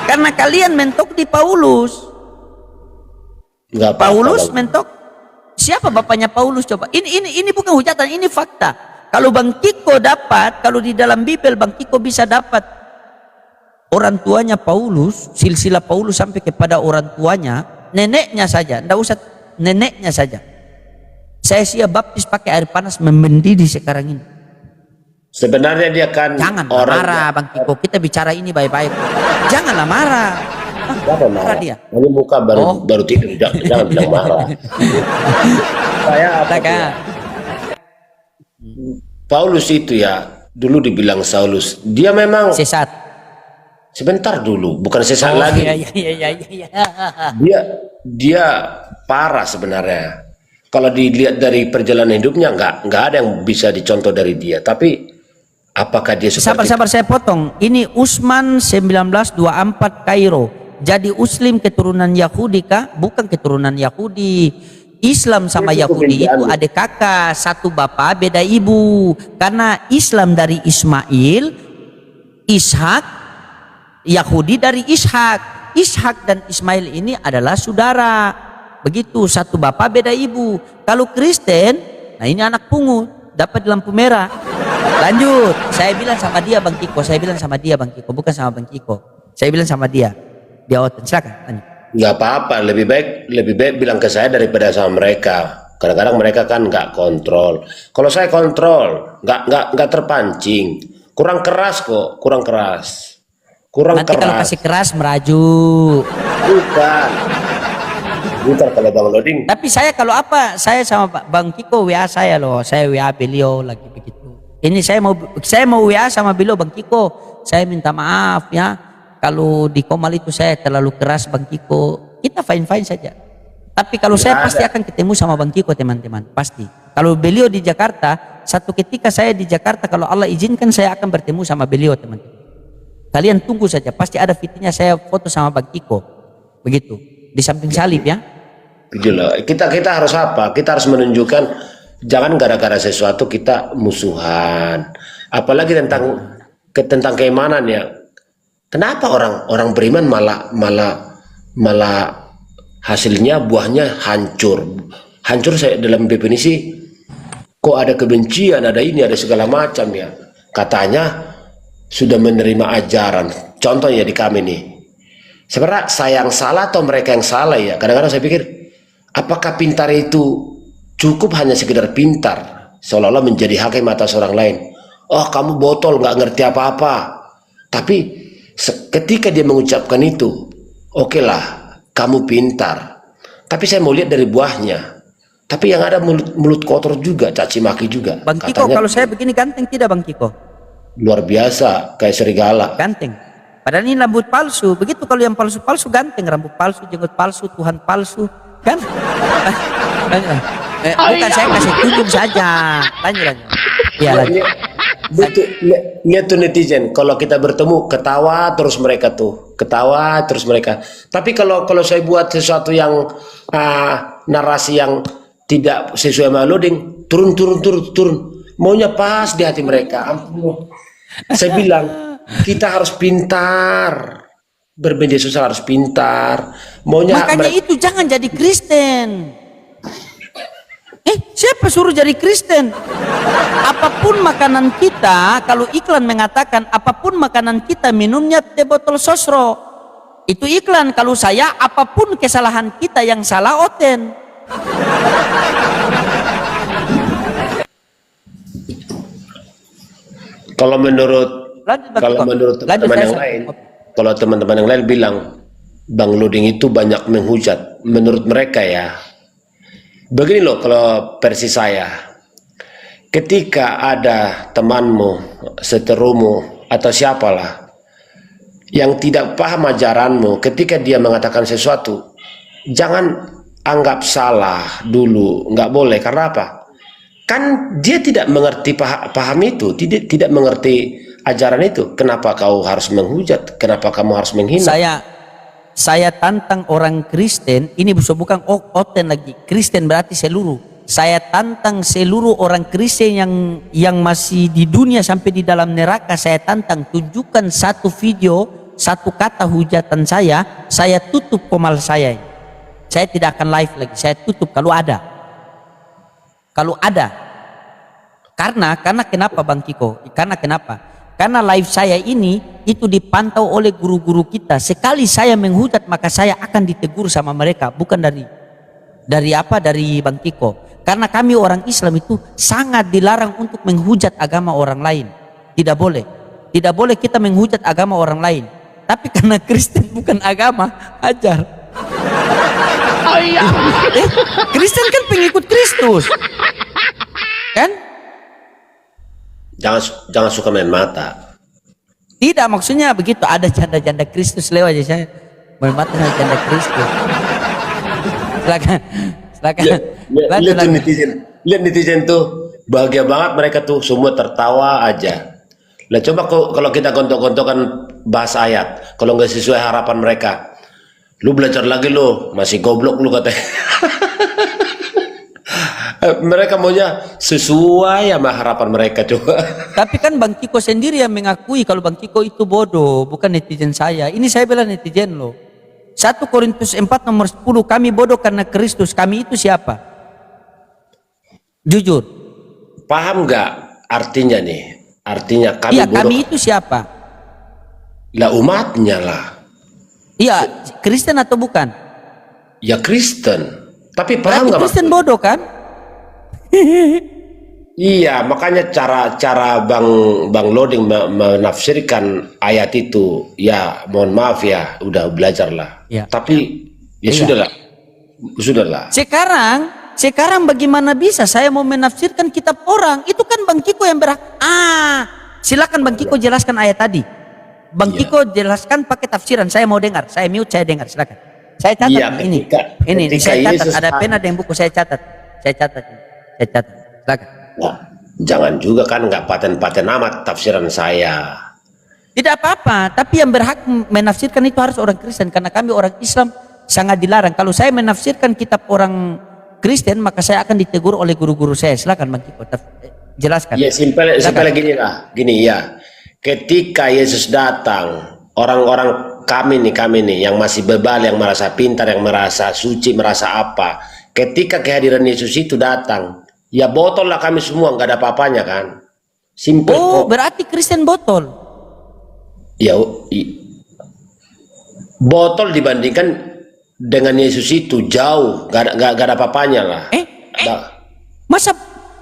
karena kalian mentok di Paulus. nggak apa-apa, Paulus Bang. mentok. Siapa bapaknya Paulus coba? Ini bukan hujatan, ini fakta. Kalau Bang Kiko dapat, kalau di dalam Bibel Bang Kiko bisa dapat orang tuanya Paulus, silsilah Paulus sampai kepada orang tuanya, neneknya saja, enggak usah neneknya saja. Saya siap baptis pakai air panas mendidih sekarang ini. Sebenarnya dia kan Jangan orang marah Bang Kiko, kita bicara ini baik-baik. Janganlah marah. Kenapa marah? dia. Ini muka baru tidur, jangan bilang marah. Saya apa Katakan. dia? Paulus itu ya dulu dibilang Saulus. Dia memang Sesat. sebentar dulu, bukan sesat lagi. Iya. Dia parah sebenarnya. Kalau dilihat dari perjalanan hidupnya nggak ada yang bisa dicontoh dari dia. Tapi apakah dia seperti Sabar saya potong. Ini Utsman 1924 Kairo. Jadi Muslim keturunan Yahudi kah? Bukan keturunan Yahudi. Islam sama Itu Yahudi itu perbedaan. adik kakak, satu bapak beda ibu. Karena Islam dari Ismail, Ishak, Yahudi dari Ishak. Ishak dan Ismail ini adalah saudara. Begitu, satu bapak beda ibu. Kalau Kristen, nah ini anak pungut, dapat lampu merah. Lanjut, saya bilang sama dia Bang Kiko, bukan sama Bang Kiko. Saya bilang sama dia. Dia oten, silakan lanjut. nggak apa-apa, lebih baik bilang ke saya daripada sama mereka. Kadang-kadang mereka kan nggak kontrol. Kalau saya kontrol, nggak terpancing. Kurang keras. Nanti kalau kasih keras merajuk. Bukan kalau Bang Loding. Tapi saya kalau apa, saya sama Bang Kiko WA saya loh, saya WA beliau lagi begitu. Ini saya mau WA sama beliau Bang Kiko. Saya minta maaf ya. Kalau di Komal itu saya terlalu keras Bang Kiko, kita fine-fine saja. Tapi kalau saya pasti akan ketemu sama Bang Kiko teman-teman, pasti. Kalau beliau di Jakarta, satu ketika saya di Jakarta, kalau Allah izinkan saya akan bertemu sama beliau teman-teman. Kalian tunggu saja, pasti ada fitnya saya foto sama Bang Kiko. Begitu, di samping salib ya. Gila. Kita harus apa? Kita harus menunjukkan jangan gara-gara sesuatu kita musuhan. Apalagi tentang keimanan ya. Kenapa orang beriman malah hasilnya buahnya hancur saya dalam definisi kok ada kebencian, ada ini, ada segala macam ya. Katanya sudah menerima ajaran. Contohnya di kami nih. Sebenarnya saya yang salah atau mereka yang salah ya? Kadang-kadang saya pikir apakah pintar itu cukup hanya sekedar pintar seolah-olah menjadi hakim atas orang lain. Oh kamu botol nggak ngerti apa-apa. Tapi ketika dia mengucapkan itu, oke lah, kamu pintar. Tapi saya mau lihat dari buahnya. Tapi yang ada mulut kotor juga, caci maki juga. Bang Kiko, kalau saya begini ganteng tidak Bang Kiko? Luar biasa, kayak serigala. Ganteng. Padahal ini rambut palsu. Begitu kalau yang palsu-palsu ganteng, rambut palsu, jenggot palsu, Tuhan palsu, kan? Bukan saya kasih tunjuk saja. Lanjut. Ya lanjut. Betul, lihat tuh netizen, kalau kita bertemu ketawa terus mereka. Tapi kalau saya buat sesuatu yang narasi yang tidak sesuai sama loading, turun. Maunya pas di hati mereka. Ampun. Saya bilang, kita harus pintar. Bermedia sosial harus pintar. Maunya Makanya itu jangan jadi Kristen. Siapa suruh jadi Kristen? Apapun makanan kita, kalau iklan mengatakan apapun makanan kita minumnya teh botol sosro. Itu iklan. Kalau saya, apapun kesalahan kita yang salah oten. Kalau menurut teman-teman yang lain, kalau teman-teman yang lain bilang Bang Luding itu banyak menghujat, menurut mereka ya. Begini loh kalau versi saya. Ketika ada temanmu, seterumu atau siapalah yang tidak paham ajaranmu, ketika dia mengatakan sesuatu, jangan anggap salah dulu, nggak boleh. Karena apa? Kan dia tidak mengerti paham itu, tidak mengerti ajaran itu. Kenapa kau harus menghujat? Kenapa kamu harus menghina? Saya tantang orang Kristen, ini bukan oten lagi. Kristen berarti seluruh. Saya tantang seluruh orang Kristen yang masih di dunia sampai di dalam neraka. Saya tantang, tunjukkan satu video, satu kata hujatan saya tutup komal saya. Saya tidak akan live lagi, saya tutup kalau ada. Karena kenapa Bang Kiko? Karena live saya ini itu dipantau oleh guru-guru kita. Sekali saya menghujat maka saya akan ditegur sama mereka, bukan dari Bang Kiko. Karena kami orang Islam itu sangat dilarang untuk menghujat agama orang lain. Tidak boleh kita menghujat agama orang lain. Tapi karena Kristen bukan agama, ajar. Kristen kan pengikut Kristus, kan? Jangan suka main mata. Tidak, maksudnya begitu. Ada janda-janda Kristus lewat aja saya main mata sama janda Kristus. Silakan. Lihat netizen tuh bahagia banget, mereka tuh semua tertawa aja. Lah coba kalau kita gontok-gontokan bahas ayat, kalau nggak sesuai harapan mereka, lu belajar lagi lu, masih goblok lu katanya. Mereka maunya sesuai sama harapan mereka coba. Tapi kan Bang Kiko sendiri yang mengakui kalau Bang Kiko itu bodoh, bukan netizen saya. Ini saya bela netizen loh. 1 Korintus 4 nomor 10, kami bodoh karena Kristus. Kami itu siapa? Jujur. Paham nggak artinya nih? Artinya kami bodoh. Kami itu siapa? Lah umatnya lah. Iya, Kristen atau bukan? Ya Kristen. Tapi paham nggak? Kristen bodoh kan? Iya, makanya cara Bang Loding menafsirkan ayat itu, ya mohon maaf ya, udah belajarlah. Ya. Tapi ya sudahlah. Sekarang bagaimana bisa saya mau menafsirkan kitab orang? Itu kan Bang Kiko yang berhak. Silakan Bang Kiko jelaskan ayat tadi. Bang Kiko jelaskan pakai tafsiran. Saya mau dengar. Saya mute, saya dengar. Silakan. Saya catat ini saya catat. Ada pena dan buku saya catat. Saya catat. Silakan. Nah, jangan juga kan nggak paten-paten amat tafsiran saya. Tidak apa-apa, tapi yang berhak menafsirkan itu harus orang Kristen, karena kami orang Islam sangat dilarang. Kalau saya menafsirkan kitab orang Kristen, maka saya akan ditegur oleh guru-guru saya. Silakan Bang Kiko, jelaskan. Ya simpel gini ya. Ketika Yesus datang, orang-orang kami nih yang masih bebal, yang merasa pintar, yang merasa suci, merasa apa. Ketika kehadiran Yesus itu datang, ya botol lah kami semua, nggak ada apa-apanya kan. Simpel kok. Berarti Kristen botol. Ya, botol dibandingkan dengan Yesus itu jauh, nggak ada apa-apanya lah. Masa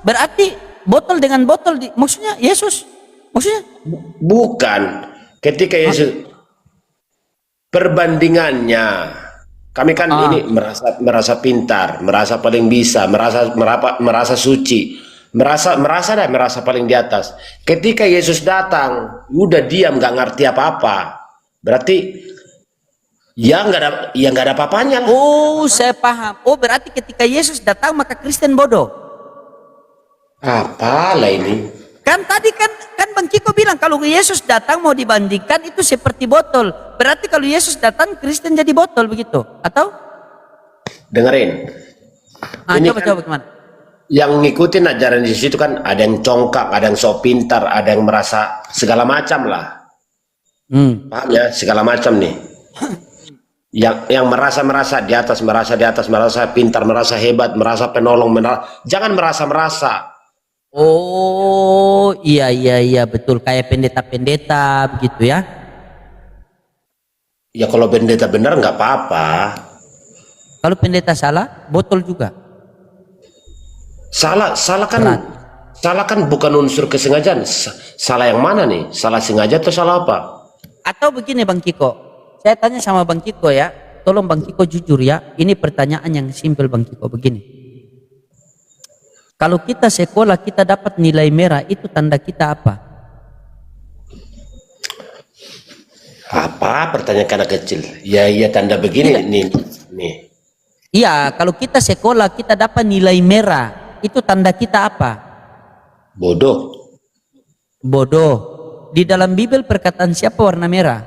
berarti botol dengan botol maksudnya Yesus? Maksudnya? Bukan. Ketika Yesus perbandingannya. Kami kan ini merasa pintar, merasa paling bisa, merasa suci, merasa paling di atas. Ketika Yesus datang, udah diam, nggak ngerti apa-apa. Berarti ya nggak ada apa-apanya. Oh, saya paham. Oh, berarti ketika Yesus datang maka Kristen bodoh. Apalah ini? Kan tadi kan Bang Kiko bilang kalau Yesus datang mau dibandingkan itu seperti botol. Berarti kalau Yesus datang Kristen jadi botol begitu? Atau? Dengerin. Coba gimana? yang ngikutin ajaran Yesus itu kan ada yang congkak, ada yang sok pintar, ada yang merasa segala macam lah. Paham ya? Segala macam nih. Yang merasa di atas, merasa pintar, merasa hebat, merasa penolong, jangan merasa. Oh, iya betul, kayak pendeta-pendeta begitu ya. Ya kalau pendeta benar nggak apa-apa. Kalau pendeta salah, botol juga. Salah kan bukan unsur kesengajaan. Salah yang mana nih? Salah sengaja atau salah apa? Atau begini Bang Kiko, saya tanya sama Bang Kiko ya, tolong Bang Kiko jujur ya, ini pertanyaan yang simpel Bang Kiko, begini. Kalau kita sekolah kita dapat nilai merah, itu tanda kita apa? Apa? Pertanyaan anak kecil. Ya tanda begini nih. Iya, kalau kita sekolah kita dapat nilai merah, itu tanda kita apa? Bodoh. Di dalam Bible perkataan siapa warna merah?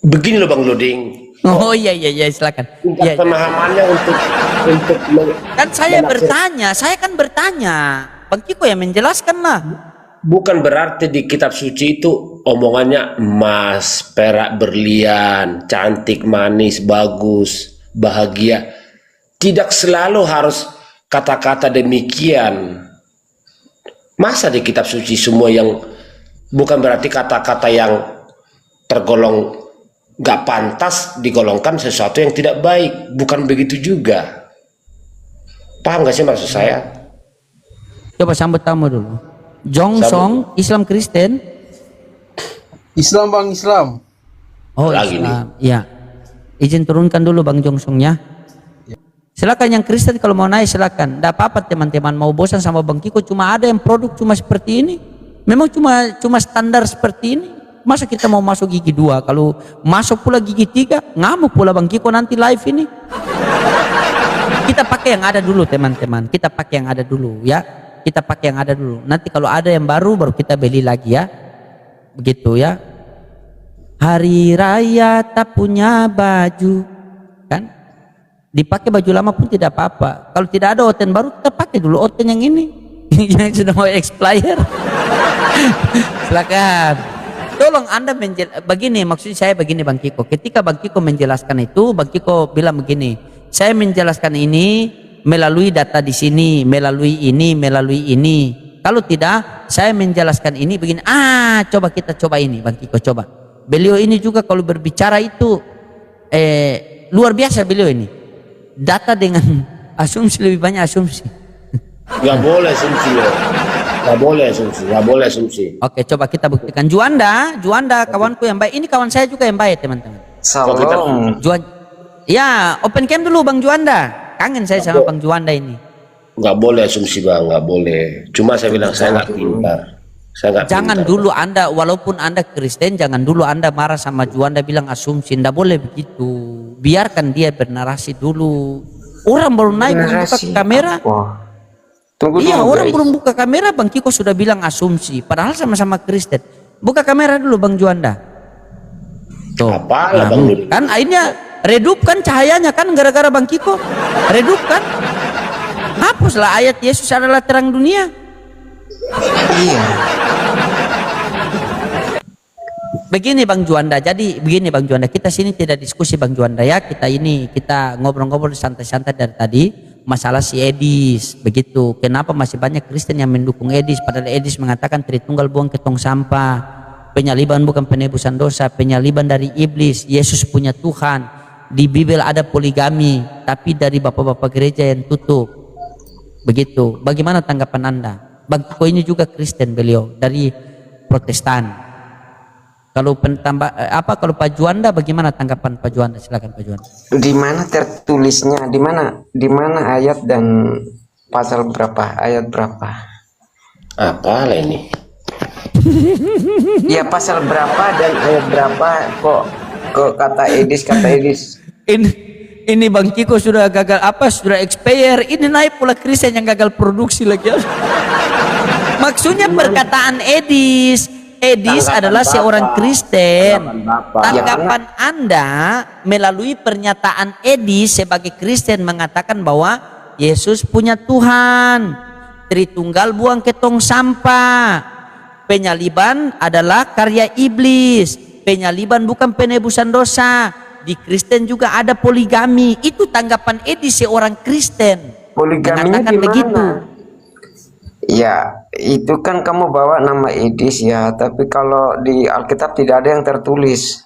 Begini loh Bang Loding. Oh iya silakan. Tingkat pemahamannya untuk kan saya kan bertanya. Bang Kiko yang menjelaskan lah. bukan berarti di kitab suci itu omongannya emas, perak, berlian, cantik, manis, bagus, bahagia. Tidak selalu harus kata-kata demikian. Masa di kitab suci semua yang bukan berarti kata-kata yang tergolong gak pantas digolongkan sesuatu yang tidak baik. Bukan begitu juga. Paham gak sih maksud saya? Coba sambut tamu dulu. Jong Song, Islam Kristen. Islam Bang, Islam. Oh Lagi Islam, iya. Izin turunkan dulu Bang Jong Songnya. Silakan yang Kristen kalau mau naik silakan. Tidak apa-apa teman-teman, mau bosan sama Bang Kiko cuma ada yang produk cuma seperti ini. Memang cuma standar seperti ini. Masa kita mau masuk gigi 2, kalau masuk pula gigi 3, ngamuk pula Bang Kiko nanti live ini. Kita pakai yang ada dulu teman-teman. Kita pakai yang ada dulu ya. Kita pakai yang ada dulu. Nanti kalau ada yang baru kita beli lagi ya. Begitu ya. Hari raya tak punya baju, kan? Dipakai baju lama pun tidak apa-apa. Kalau tidak ada oten baru kita pakai dulu oten yang ini yang sudah mau expire. Silakan. Tolong Anda begini, maksud saya begini Bang Kiko. Ketika Bang Kiko menjelaskan itu, Bang Kiko bilang begini, saya menjelaskan ini melalui data di sini, melalui ini. Kalau tidak, saya menjelaskan ini begini. Coba kita coba ini, Bang Kiko coba. Beliau ini juga kalau berbicara itu luar biasa beliau ini. Data dengan asumsi lebih banyak asumsi. Gak boleh asumsi loh. Gak boleh asumsi. Oke, coba kita buktikan. Juanda kawanku yang baik. Ini kawan saya juga yang baik teman-teman. Salam. Ya, open cam dulu Bang Juanda. Kangen saya sama Bang Juanda ini. Gak boleh asumsi Bang, gak boleh. Cuma saya bilang saya gak pintar. Jangan dulu Anda, walaupun Anda Kristen, jangan dulu Anda marah sama Juanda bilang asumsi. Tidak boleh begitu. Biarkan dia bernarasi dulu. Orang baru naik buka kamera. Iya, orang belum buka kamera Bang Kiko sudah bilang asumsi. Padahal sama-sama Kristen. Buka kamera dulu Bang Juanda. Tuh. Apalah Bang Loding. Kan akhirnya redup kan cahayanya kan gara-gara Bang Kiko. Redup kan. Hapuslah ayat Yesus adalah terang dunia. Iya. Begini Bang Juanda, jadi begini Bang Juanda, kita sini tidak diskusi Bang Juanda ya, kita ngobrol-ngobrol santai-santai dari tadi masalah si Edis, begitu. Kenapa masih banyak Kristen yang mendukung Edis, padahal Edis mengatakan Tritunggal buang ke tong sampah, penyaliban bukan penebusan dosa, penyaliban dari iblis, Yesus punya Tuhan, di Bible ada poligami, tapi dari bapak-bapak gereja yang tutup, begitu. Bagaimana tanggapan Anda? Bang Kiko ini juga Kristen beliau dari Protestan. Kalau kalau Pak Juanda bagaimana tanggapan Pak Juanda? Silakan Pak Juanda. Di mana tertulisnya? Di mana ayat dan pasal berapa? Ayat berapa? Apalah ini? Ya pasal berapa dan ayat berapa kok kata Edis? Ini Bang Kiko sudah gagal sudah expire. Ini naik pula Kristen yang gagal produksi lagi. Maksudnya perkataan Edis adalah seorang Kristen. Tanggapan Anda melalui pernyataan Edis sebagai Kristen mengatakan bahwa Yesus punya Tuhan. Tritunggal buang ke tong sampah. Penyaliban adalah karya iblis. Penyaliban bukan penebusan dosa. Di Kristen juga ada poligami. Itu tanggapan Edis seorang Kristen. Poligaminya Mengatakan di mana? begitu. Ya, itu kan kamu bawa nama Edis ya, tapi kalau di Alkitab tidak ada yang tertulis.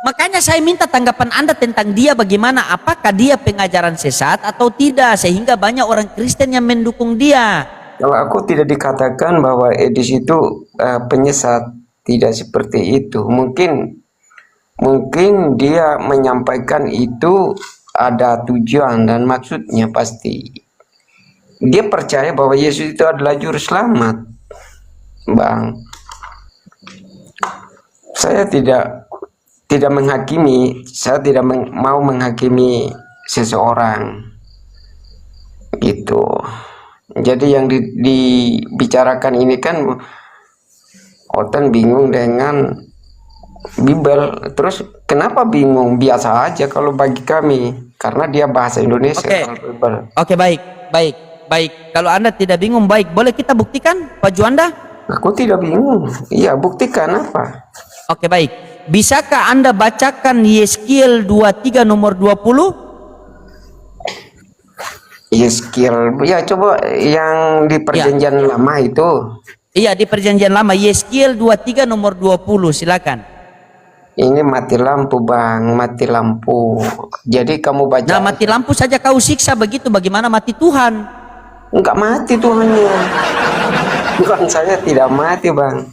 Makanya saya minta tanggapan Anda tentang dia bagaimana. Apakah dia pengajaran sesat atau tidak. Sehingga banyak orang Kristen yang mendukung dia. Kalau aku tidak dikatakan bahwa Edis itu penyesat, tidak seperti itu. Mungkin dia menyampaikan itu ada tujuan dan maksudnya pasti. Dia percaya bahwa Yesus itu adalah juru selamat, Bang. Saya tidak menghakimi, saya tidak mau menghakimi seseorang, gitu. Jadi yang dibicarakan ini kan, Otan bingung dengan Bible. Terus kenapa bingung? Biasa aja kalau bagi kami, karena dia bahasa Indonesia. Oke. Kalau Bible. Oke, baik. Kalau Anda tidak bingung, baik. Boleh kita buktikan, Pak Juanda? Aku tidak bingung. Iya, buktikan apa? Oke, baik. Bisakah Anda bacakan Yeskiel 23 nomor 20? Yeskiel, ya coba yang di perjanjian lama itu. Iya, di perjanjian lama. Yeskiel 23 nomor 20, silakan. Ini mati lampu, Bang, mati lampu. Jadi kamu baca. Nah, mati lampu saja kau siksa begitu, bagaimana mati Tuhan? Enggak mati Tuhannya. Tuhan saya tidak mati, Bang.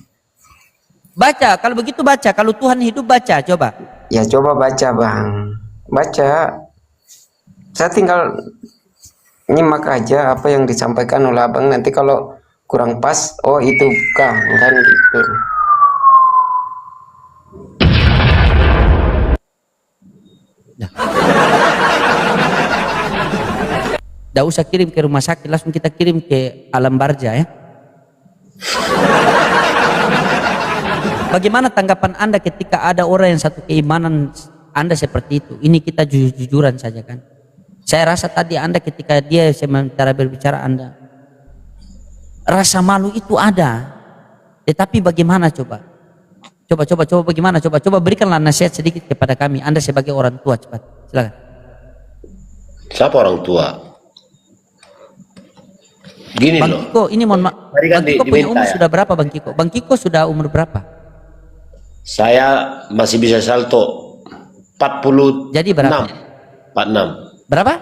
Baca, kalau begitu baca. Kalau Tuhan hidup baca, coba. Ya coba baca, Bang. Baca. Saya tinggal nyimak aja apa yang disampaikan oleh Abang. Nanti kalau kurang pas, oh itu bukan, kan gitu. Tidak usah kirim ke rumah sakit, langsung kita kirim ke alam barja ya. Bagaimana tanggapan Anda ketika ada orang yang satu keimanan Anda seperti itu? Ini kita jujur-jujuran saja kan. Saya rasa tadi Anda ketika dia sementara berbicara Anda, rasa malu itu ada. Tetapi bagaimana coba? Coba bagaimana? Coba berikanlah nasihat sedikit kepada kami. Anda sebagai orang tua, cepat. Silakan. Siapa orang tua? Gini Bang loh. Kiko, ini mohon maaf. Tadi kan Bang Kiko punya diminta umur ya. sudah berapa Bang Kiko? Bang Kiko sudah umur berapa? Saya masih bisa salto 46. Jadi berapa? 46. Berapa?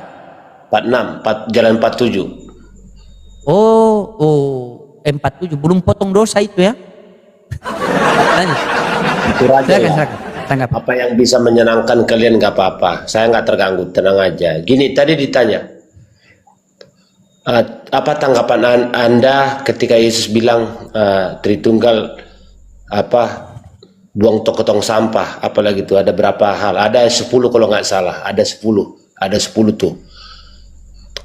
46, jalan 47. Oh, 47. Belum potong dosa itu ya? Lanjut. Itu aja ya. Silakan. Tanggap. Apa yang bisa menyenangkan kalian nggak apa-apa. Saya nggak terganggu, tenang aja. Gini, tadi ditanya. Apa tanggapan Anda ketika Yesus bilang Tritunggal buang ke tong sampah, apalagi itu ada berapa hal, ada 10 kalau nggak salah, ada 10 tuh.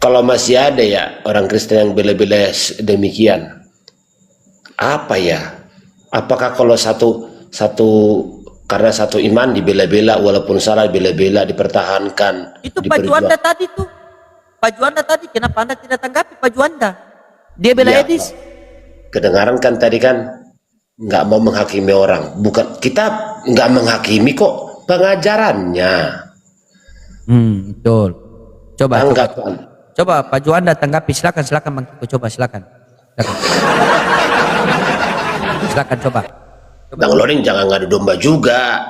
Kalau masih ada ya orang Kristen yang bela-bela demikian, apa ya? Apakah kalau karena satu iman dibela-bela, walaupun salah bela-bela, dipertahankan? Itu Pak Juanda tadi tuh. Pak Juanda tadi, kenapa Anda tidak tanggapi Pak Juanda? Dia bela Ya, Edis. Kedengaran kan tadi kan nggak mau menghakimi orang. Bukan, kita nggak menghakimi kok, pengajarannya. Betul. Coba Tanggapan. Pak Juanda tanggapi. Silakan Bang Kiko. Coba silakan. Silakan coba. Bang Loring jangan ngadu domba juga.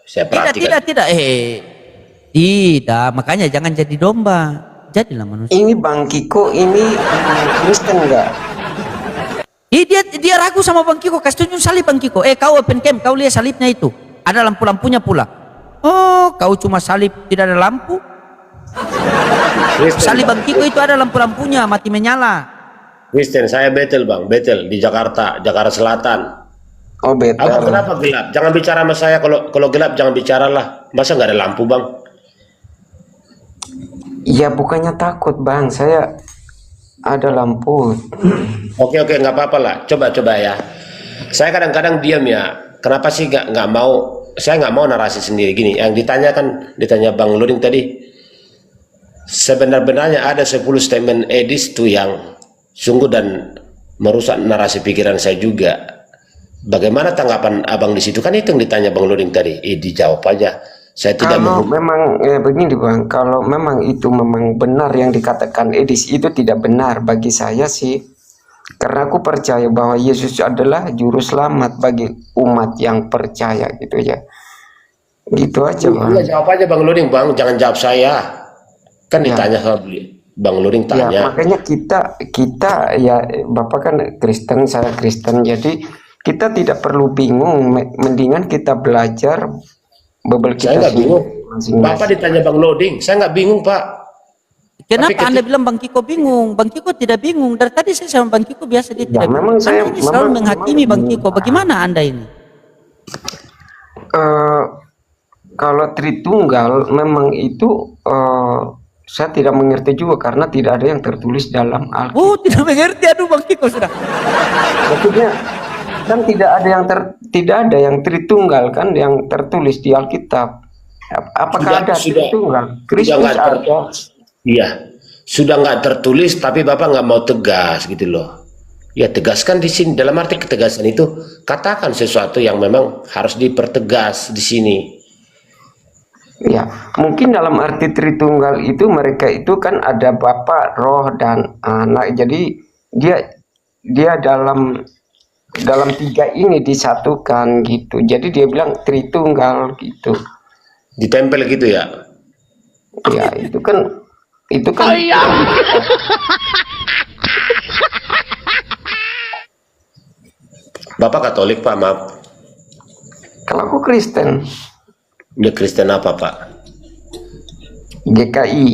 Saya perhatikan. Tidak, makanya jangan jadi domba. Jadilah manusia. Ini Bang Kiko ini Kristen enggak? Dia ragu sama Bang Kiko. Kasih tunjuk salib Bang Kiko. Kau open cam, kau lihat salibnya itu. Ada lampu-lampunya pula. Oh, kau cuma salib tidak ada lampu? Salib Bang Kiko itu ada lampu-lampunya, mati menyala. Kristen, saya Betel Bang, Betel di Jakarta Selatan. Oh, betul. Abang kenapa gelap? Jangan bicara sama saya, kalau gelap jangan bicaralah. Masa nggak ada lampu Bang? Ya bukannya takut, Bang, saya ada lampu. Oke, nggak apa-apa lah. Coba ya. Saya kadang-kadang diam ya. Kenapa sih nggak mau? Saya nggak mau narasi sendiri gini. Yang ditanya Bang Loring tadi. sebenarnya ada 10 statement Edis tuh yang sungguh dan merusak narasi pikiran saya juga. Bagaimana tanggapan abang di situ? Kan itu yang ditanya Bang Loding tadi. Dijawab aja. Saya tidak Kalau memang begini Bang, kalau memang itu memang benar yang dikatakan Edis, itu tidak benar bagi saya sih. Karena aku percaya bahwa Yesus ada juru selamat bagi umat yang percaya gitu ya. Gitu aja Bang. Iya, jawab aja Bang Loding, Bang. Jangan jawab saya. Kan Ya. ditanya sama Bang Loding Ya, tanya. makanya kita ya Bapak kan Kristen, saya Kristen, jadi kita tidak perlu bingung, mendingan kita belajar Bible Saya kita nggak bingung. masing-masing. Bapak ditanya Bang Loding, saya nggak bingung Pak. Kenapa Tapi Anda bilang Bang Kiko bingung? Bang Kiko tidak bingung. Dari tadi saya sama Bang Kiko biasa dia Ya, tidak memang bingung. saya- Anda ini selalu memang- menghakimi memang- Bang Kiko. Bagaimana Anda ini? Kalau Tritunggal memang itu saya tidak mengerti juga karena tidak ada yang tertulis dalam Alkitab. Oh, tidak mengerti. Aduh Bang Kiko sudah. Maksudnya kan tidak ada yang Tritunggal kan yang tertulis di Alkitab. Apakah ada Tritunggal? Kristus nggak ada. Iya, sudah nggak tertulis, tapi Bapak nggak mau tegas gitu loh. Ya tegaskan di sini. Dalam arti ketegasan itu, katakan sesuatu yang memang harus dipertegas di sini. Ya, mungkin dalam arti Tritunggal itu mereka itu kan ada Bapa, Roh dan Anak. Jadi dia dalam tiga ini disatukan gitu. Jadi dia bilang Tritunggal gitu. Ditempel gitu ya. Ya, itu kan Bapak Katolik Pak, maaf. kalau aku Kristen, Dia Kristen apa Pak? GKI,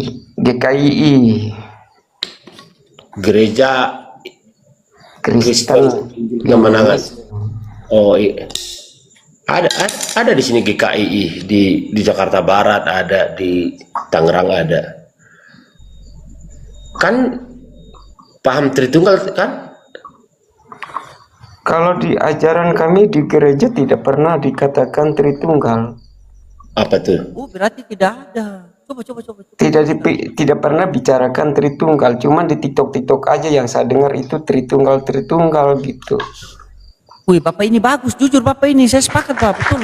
Gereja Kristen. Kemenangan. Oh iya. Ada di sini GKI di Jakarta Barat, ada di Tangerang ada. Kan paham Tritunggal kan? Kalau di ajaran kami di gereja tidak pernah dikatakan Tritunggal. Apa tuh? Oh, berarti tidak ada. Coba. Tidak pernah bicarakan Tritunggal, cuman di TikTok aja yang saya dengar itu Tritunggal gitu. Wih, Bapak ini bagus, jujur Bapak ini, saya sepakat Pak, betul.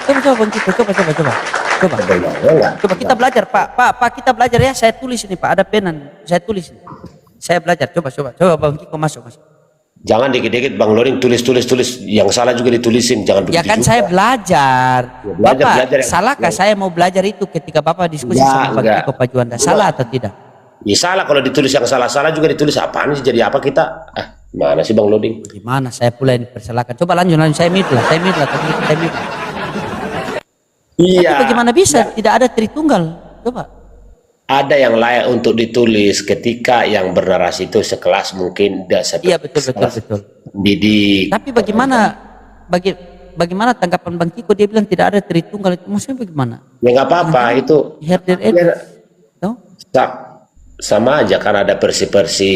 Coba Bang Kiko, coba. Coba kita belajar Pak, kita belajar ya, saya tulis ini Pak, ada penan, saya tulis ini. Saya belajar, coba Bang Kiko masuk. Jangan dikit-dikit Bang Loring tulis, yang salah juga ditulisin, jangan begitu. Ya kan juga. saya belajar. belajar Bapak, yang- salahkah saya mau belajar itu ketika Bapak diskusi Ya, sama Bang enggak. Kiko Pak Juanda? Salah atau tidak? Ya salah kalau ditulis yang salah juga ditulis apaan sih, jadi apa kita? Mana sih Bang Loring? Gimana saya pula yang dipersalahkan? Coba lanjut, saya mute lah. Iya. Tapi bagaimana bisa tidak ada Tritunggal? Coba. Ada yang layak untuk ditulis ketika yang bernarasi itu sekelas mungkin tidak seperti Iya betul. Didik. Tapi bagaimana tanggapan Bang Kiko, dia bilang tidak ada Tritunggal, itu maksudnya bagaimana? Ya nggak apa-apa itu Herder Toh? sama aja kan ada versi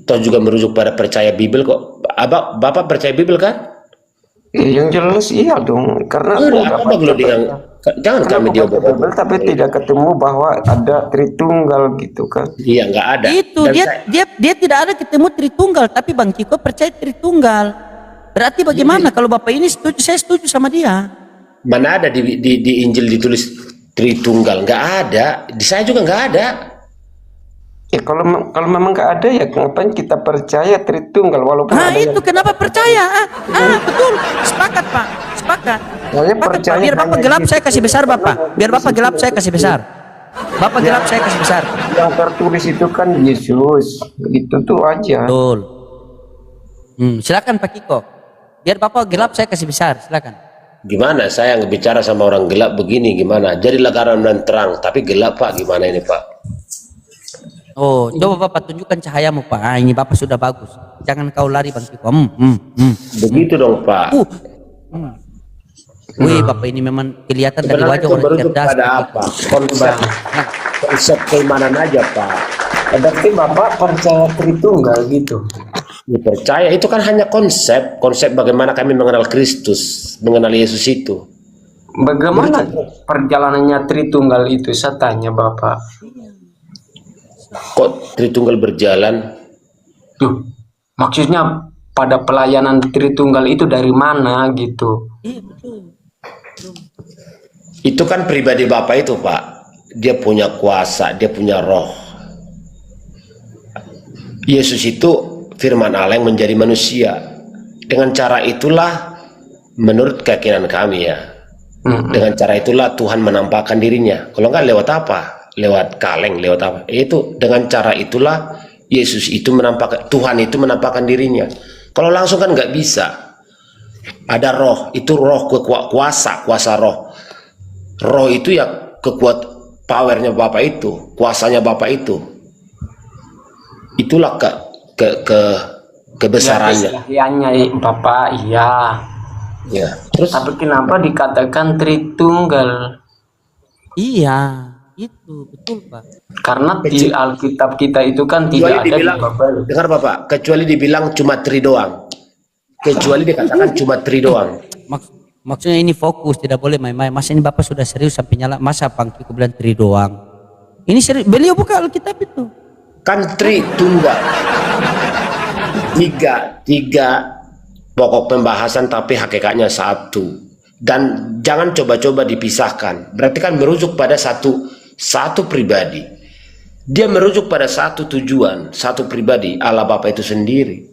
toh juga merujuk pada percaya Bible kok. Bapak percaya Bible kan? Yang jelas iya dong, karena aku nggak Apa Bang Loring yang jangan kami diobok-obok. tapi tidak ketemu bahwa ada Tritunggal gitu kan. Iya nggak ada. Itu Dan dia tidak ada ketemu Tritunggal, tapi Bang Kiko percaya Tritunggal. Berarti bagaimana kalau Bapak ini setuju, saya setuju sama dia. mana ada di Injil ditulis Tritunggal? Nggak ada. Di saya juga nggak ada. Ya kalau memang nggak ada ya ngapain kita percaya Tritunggal walaupun Nah ada itu kenapa percaya? Betul, sepakat Pak, sepakat. Saya Sepakat, Pak. percaya Biar Bapak hanya gelap Yesus. saya kasih besar Bapak. Biar Bapak gelap saya kasih besar. Bapak gelap saya kasih besar. yang tertulis itu kan Yesus, itu tuh aja. Betul. Silakan Pak Kiko. Biar Bapak gelap saya kasih besar, silakan. Gimana saya ngebicara sama orang gelap begini gimana? Jadilah garam dan terang, tapi gelap Pak, gimana ini Pak? Oh, coba Bapak tunjukkan cahayamu Pak. Ini Bapak sudah bagus. Jangan kau lari Bang Kiko. Begitu dong Pak. Wih, Bapak ini memang kelihatan dari Sebenarnya wajah itu orang merujuk cerdas. pada apa? Konsep keimanan aja Pak. Berarti Bapak percaya Tritunggal gitu. Ya, percaya itu kan hanya konsep bagaimana kami mengenal Kristus, mengenal Yesus itu. Bagaimana perjalanannya Tritunggal itu? Saya tanya Bapak. Kok Tritunggal berjalan? Tuh, maksudnya pada pelayanan Tritunggal itu dari mana gitu? Iya betul. Itu kan pribadi Bapak itu, Pak. Dia punya kuasa, dia punya roh. Yesus itu firman Allah yang menjadi manusia. Dengan cara itulah, menurut keyakinan kami ya, dengan cara itulah Tuhan menampakkan dirinya. Kalau enggak lewat apa? Lewat kaleng, lewat apa? Itu dengan cara itulah Yesus itu menampakkan, Tuhan itu menampakkan dirinya. Kalau langsung kan nggak bisa. Ada roh, itu roh kuasa roh. Roh itu ya powernya Bapak itu, kuasanya Bapak itu. Itulah kebesarannya. Ya, Bapak, iya. Ya. Terus Tapi kenapa dikatakan Tritunggal? Iya, itu betul Pak. Karena di Alkitab kita itu kan tidak ada di Babel. dengar Bapak, kecuali dibilang cuma tri doang. Kecuali dikatakan cuma tri doang. Maksudnya ini fokus, tidak boleh main-main. Masa ini Bapak sudah serius sampai nyala, masa Pangki bilang tri doang? Ini serius, beliau buka Alkitab itu. Kan tri tunggal. Tiga pokok pembahasan tapi hakikatnya satu. Dan jangan coba-coba dipisahkan. Berarti kan merujuk pada satu pribadi. Dia merujuk pada satu tujuan, satu pribadi, Allah Bapa itu sendiri.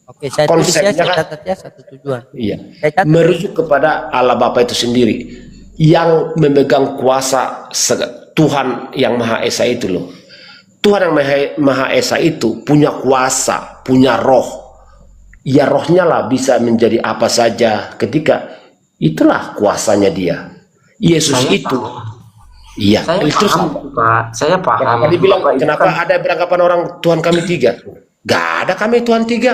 Oke, saya tulis ya, Konsepnya saya kan- catat ya satu tujuan. Iya. Saya catat. Merujuk kepada Allah Bapa itu sendiri yang memegang kuasa Tuhan yang Maha Esa itu loh. Tuhan yang Maha Esa itu punya kuasa, punya roh. Ya rohnya lah bisa menjadi apa saja ketika itulah kuasanya dia. Yesus Saya itu. paham. Iya. Saya Terus paham, Pak. Saya paham. kenapa dibilang, Bapak itu kenapa kan- ada beranggapan orang Tuhan kami tiga? Gak ada kami Tuhan tiga.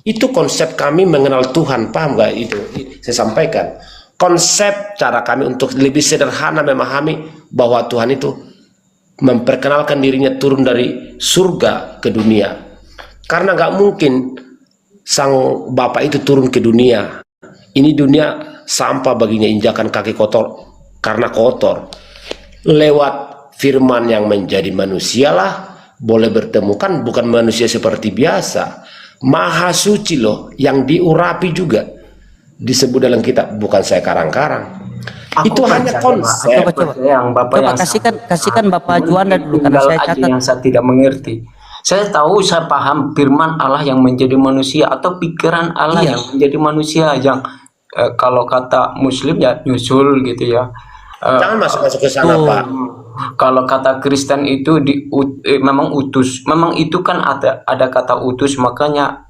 Itu konsep kami mengenal Tuhan, paham gak itu? Saya sampaikan. Konsep cara kami untuk lebih sederhana memahami bahwa Tuhan itu memperkenalkan dirinya turun dari surga ke dunia. Karena gak mungkin sang Bapa itu turun ke dunia. Ini dunia sampah baginya, injakan kaki kotor karena kotor. Lewat firman yang menjadi manusialah boleh bertemu, kan bukan manusia seperti biasa, maha suci loh, yang diurapi juga disebut dalam kitab, bukan saya karang-karang. Aku Itu hanya percaya, Pak. konsep. Aku percaya yang Bapak Coba yang kasihkan Bapak Juanda dulu karena Tunggal saya aja catat. yang saya tidak mengerti. Saya tahu, saya paham firman Allah yang menjadi manusia atau pikiran Allah Iya. yang menjadi manusia yang kalau kata Muslim ya nyusul gitu ya. Jangan masuk-masuk ke sana, Tuh. Pak. Kalau kata Kristen itu memang utus, memang itu kan ada kata utus, makanya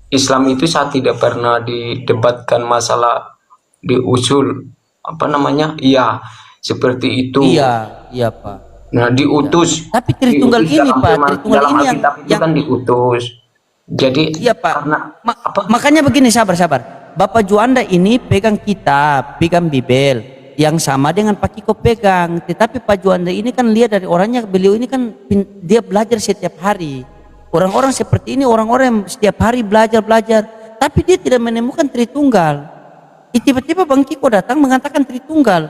Islam itu saya tidak pernah didebatkan masalah diusul apa namanya, iya seperti itu. Iya, iya Pak. Nah diutus. Tapi Tritunggal Diutus ini dalam Pak, firman- Tritunggal dalam ini Alkitab itu yang kan diutus. Jadi iya Pak. karena Makanya begini, sabar. Bapak Juanda ini pegang kitab, pegang Bibel yang sama dengan Pak Kiko pegang. Tetapi Pak Juanda ini kan lihat dari orangnya, beliau ini kan dia belajar setiap hari. Orang-orang seperti ini orang-orang yang setiap hari belajar, tapi dia tidak menemukan Tritunggal. Tiba-tiba Bang Kiko datang mengatakan Tritunggal.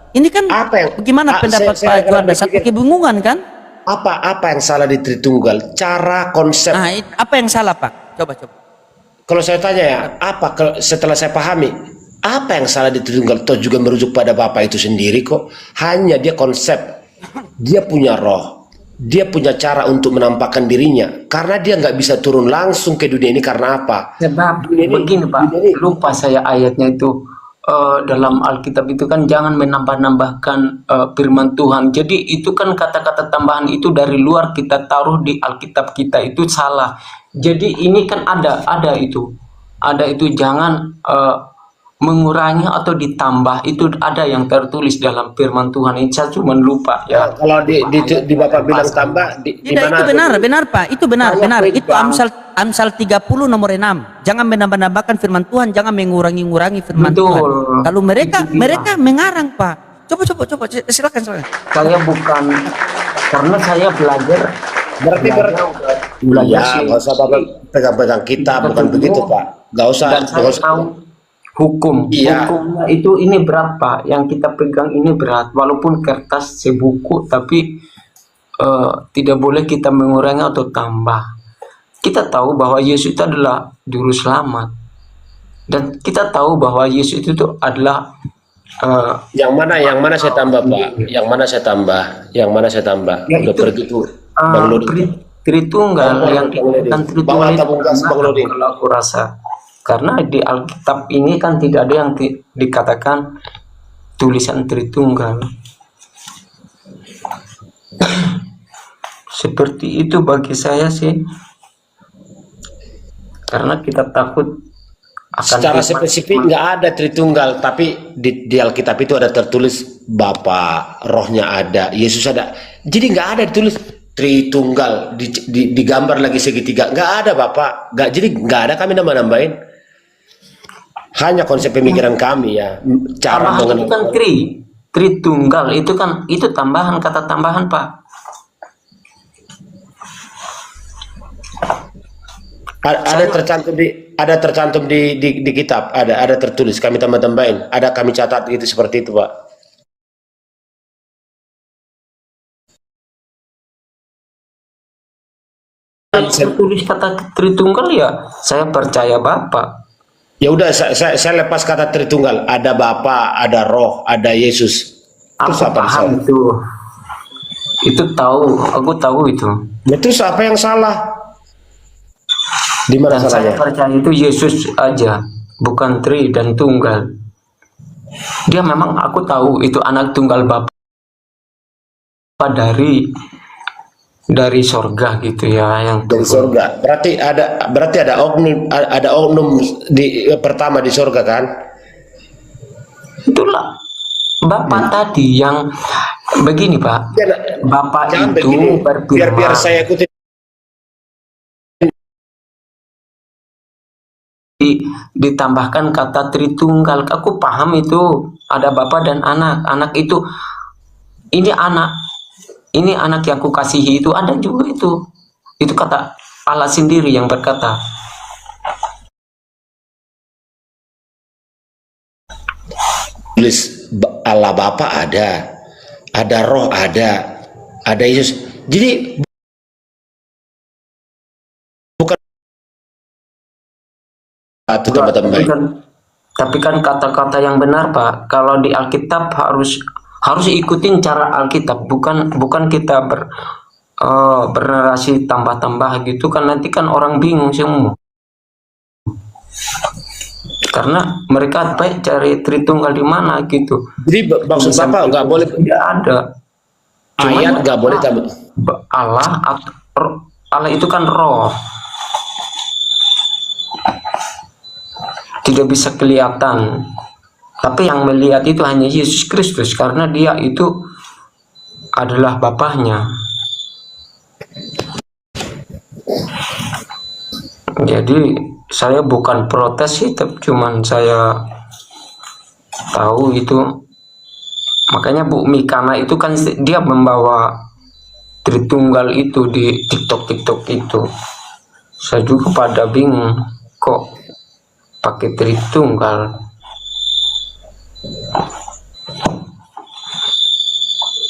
Ini kan Apa yang- bagaimana pendapat saya Pak Juanda? Satu berpikir- kebingungan kan? Apa yang salah di Tritunggal? Cara konsep. Nah, apa yang salah Pak? Coba. Kalau saya tanya ya, setelah saya pahami, apa yang salah di Tritunggal? Toh juga merujuk pada Bapa itu sendiri kok. Hanya dia konsep, dia punya roh, dia punya cara untuk menampakkan dirinya. Karena dia nggak bisa turun langsung ke dunia ini karena apa? sebab Dunia ini- begini Pak, dunia ini- lupa saya ayatnya itu. Dalam Alkitab itu kan jangan menambah-nambahkan firman Tuhan. Jadi itu kan kata-kata tambahan itu dari luar kita taruh di Alkitab kita, itu salah. Jadi ini kan ada itu jangan mengurangi atau ditambah, itu ada yang tertulis dalam firman Tuhan. Ini saya cuma lupa ya. Kalau di Bapak bilang tambah, di Tidak, mana? itu benar Pak. Itu benar. Saya Itu pegang. Amsal 30 nomor 6. Jangan menambah-nambahkan firman Tuhan, jangan mengurangi-ngurangi firman Betul. Tuhan. Kalau mereka Itu dia. mereka mengarang, Pak. Coba silakan. Saya bukan, karena saya belajar. Berarti belajar ya, sih. nggak usah Bapak pegang-pegang kita, bukan begitu Pak. Nggak usah. Dan saya tahu hukum. Iya. Hukumnya itu ini berat Pak. Yang kita pegang ini berat. Walaupun kertas sebuku, tapi tidak boleh kita mengurangi atau tambah. Kita tahu bahwa Yesus itu adalah juru selamat, dan kita tahu bahwa Yesus itu adalah Yang mana saya tambah, Pak? Yang mana saya tambah? Yang mana saya tambah? Ya, Udah itu, pergi tuh, Bang Lodi. Tritunggal yang dikatakan Bawa Tritunggal tabung gas, Bang Lodi. kalau aku rasa, karena di Alkitab ini kan tidak ada yang dikatakan tulisan Tritunggal. Seperti itu bagi saya sih, karena kita takut akan Secara spesifik nggak ada Tritunggal, tapi di Alkitab itu ada tertulis Bapa, Rohnya ada, Yesus ada. Jadi nggak ada ditulis Tritunggal, digambar lagi segitiga. Nggak ada, Bapak. Jadi nggak ada kami nambahin. Hanya konsep pemikiran kami ya, cara tambahan itu mengenal. kan Tritunggal itu tambahan, kata tambahan, Pak. Ada tercantum di kitab, ada tertulis, kami tambahin, ada kami catat itu seperti itu, Pak. Tulis kata Tritunggal ya saya percaya Bapak. Ya udah, saya lepas kata Tritunggal, ada Bapa, ada Roh, ada Yesus. Terus Aku apa yang salah? paham itu aku tahu itu. Terus apa yang salah? Di mana Dan saya salahnya? percaya itu Yesus aja, bukan Tri dan Tunggal. Dia memang, aku tahu itu anak tunggal Bapa dari sorga gitu ya, yang Dari turun. surga. Berarti ada oknum di pertama di surga kan? Itulah Bapak tadi yang begini, Pak. Bapak Jangan itu begini. Biar berfirman. saya ikuti. Ditambahkan kata Tritunggal. Aku paham itu ada Bapa dan anak. Anak itu ini anak yang kukasihi, itu ada juga itu kata Allah sendiri yang berkata. Tulis Allah Bapa ada Roh ada Yesus. Jadi bukan satu teman-teman. Tapi kan kata-kata yang benar, Pak. Kalau di Alkitab harus ikutin cara Alkitab, bukan kita bernarasi tambah-tambah gitu kan, nanti kan orang bingung semua. Karena mereka baik cari Tritunggal di mana gitu. Jadi maksud Bapak nggak boleh Tidak ada. ayat, nggak boleh tambah. Allah itu kan roh. Tidak bisa kelihatan. Tapi yang melihat itu hanya Yesus Kristus, karena dia itu adalah Bapaknya. Jadi saya bukan protes sih, cuman saya tahu itu. Makanya Bu Mikana itu kan dia membawa Tritunggal itu di TikTok itu. Saya juga pada bingung kok pakai Tritunggal.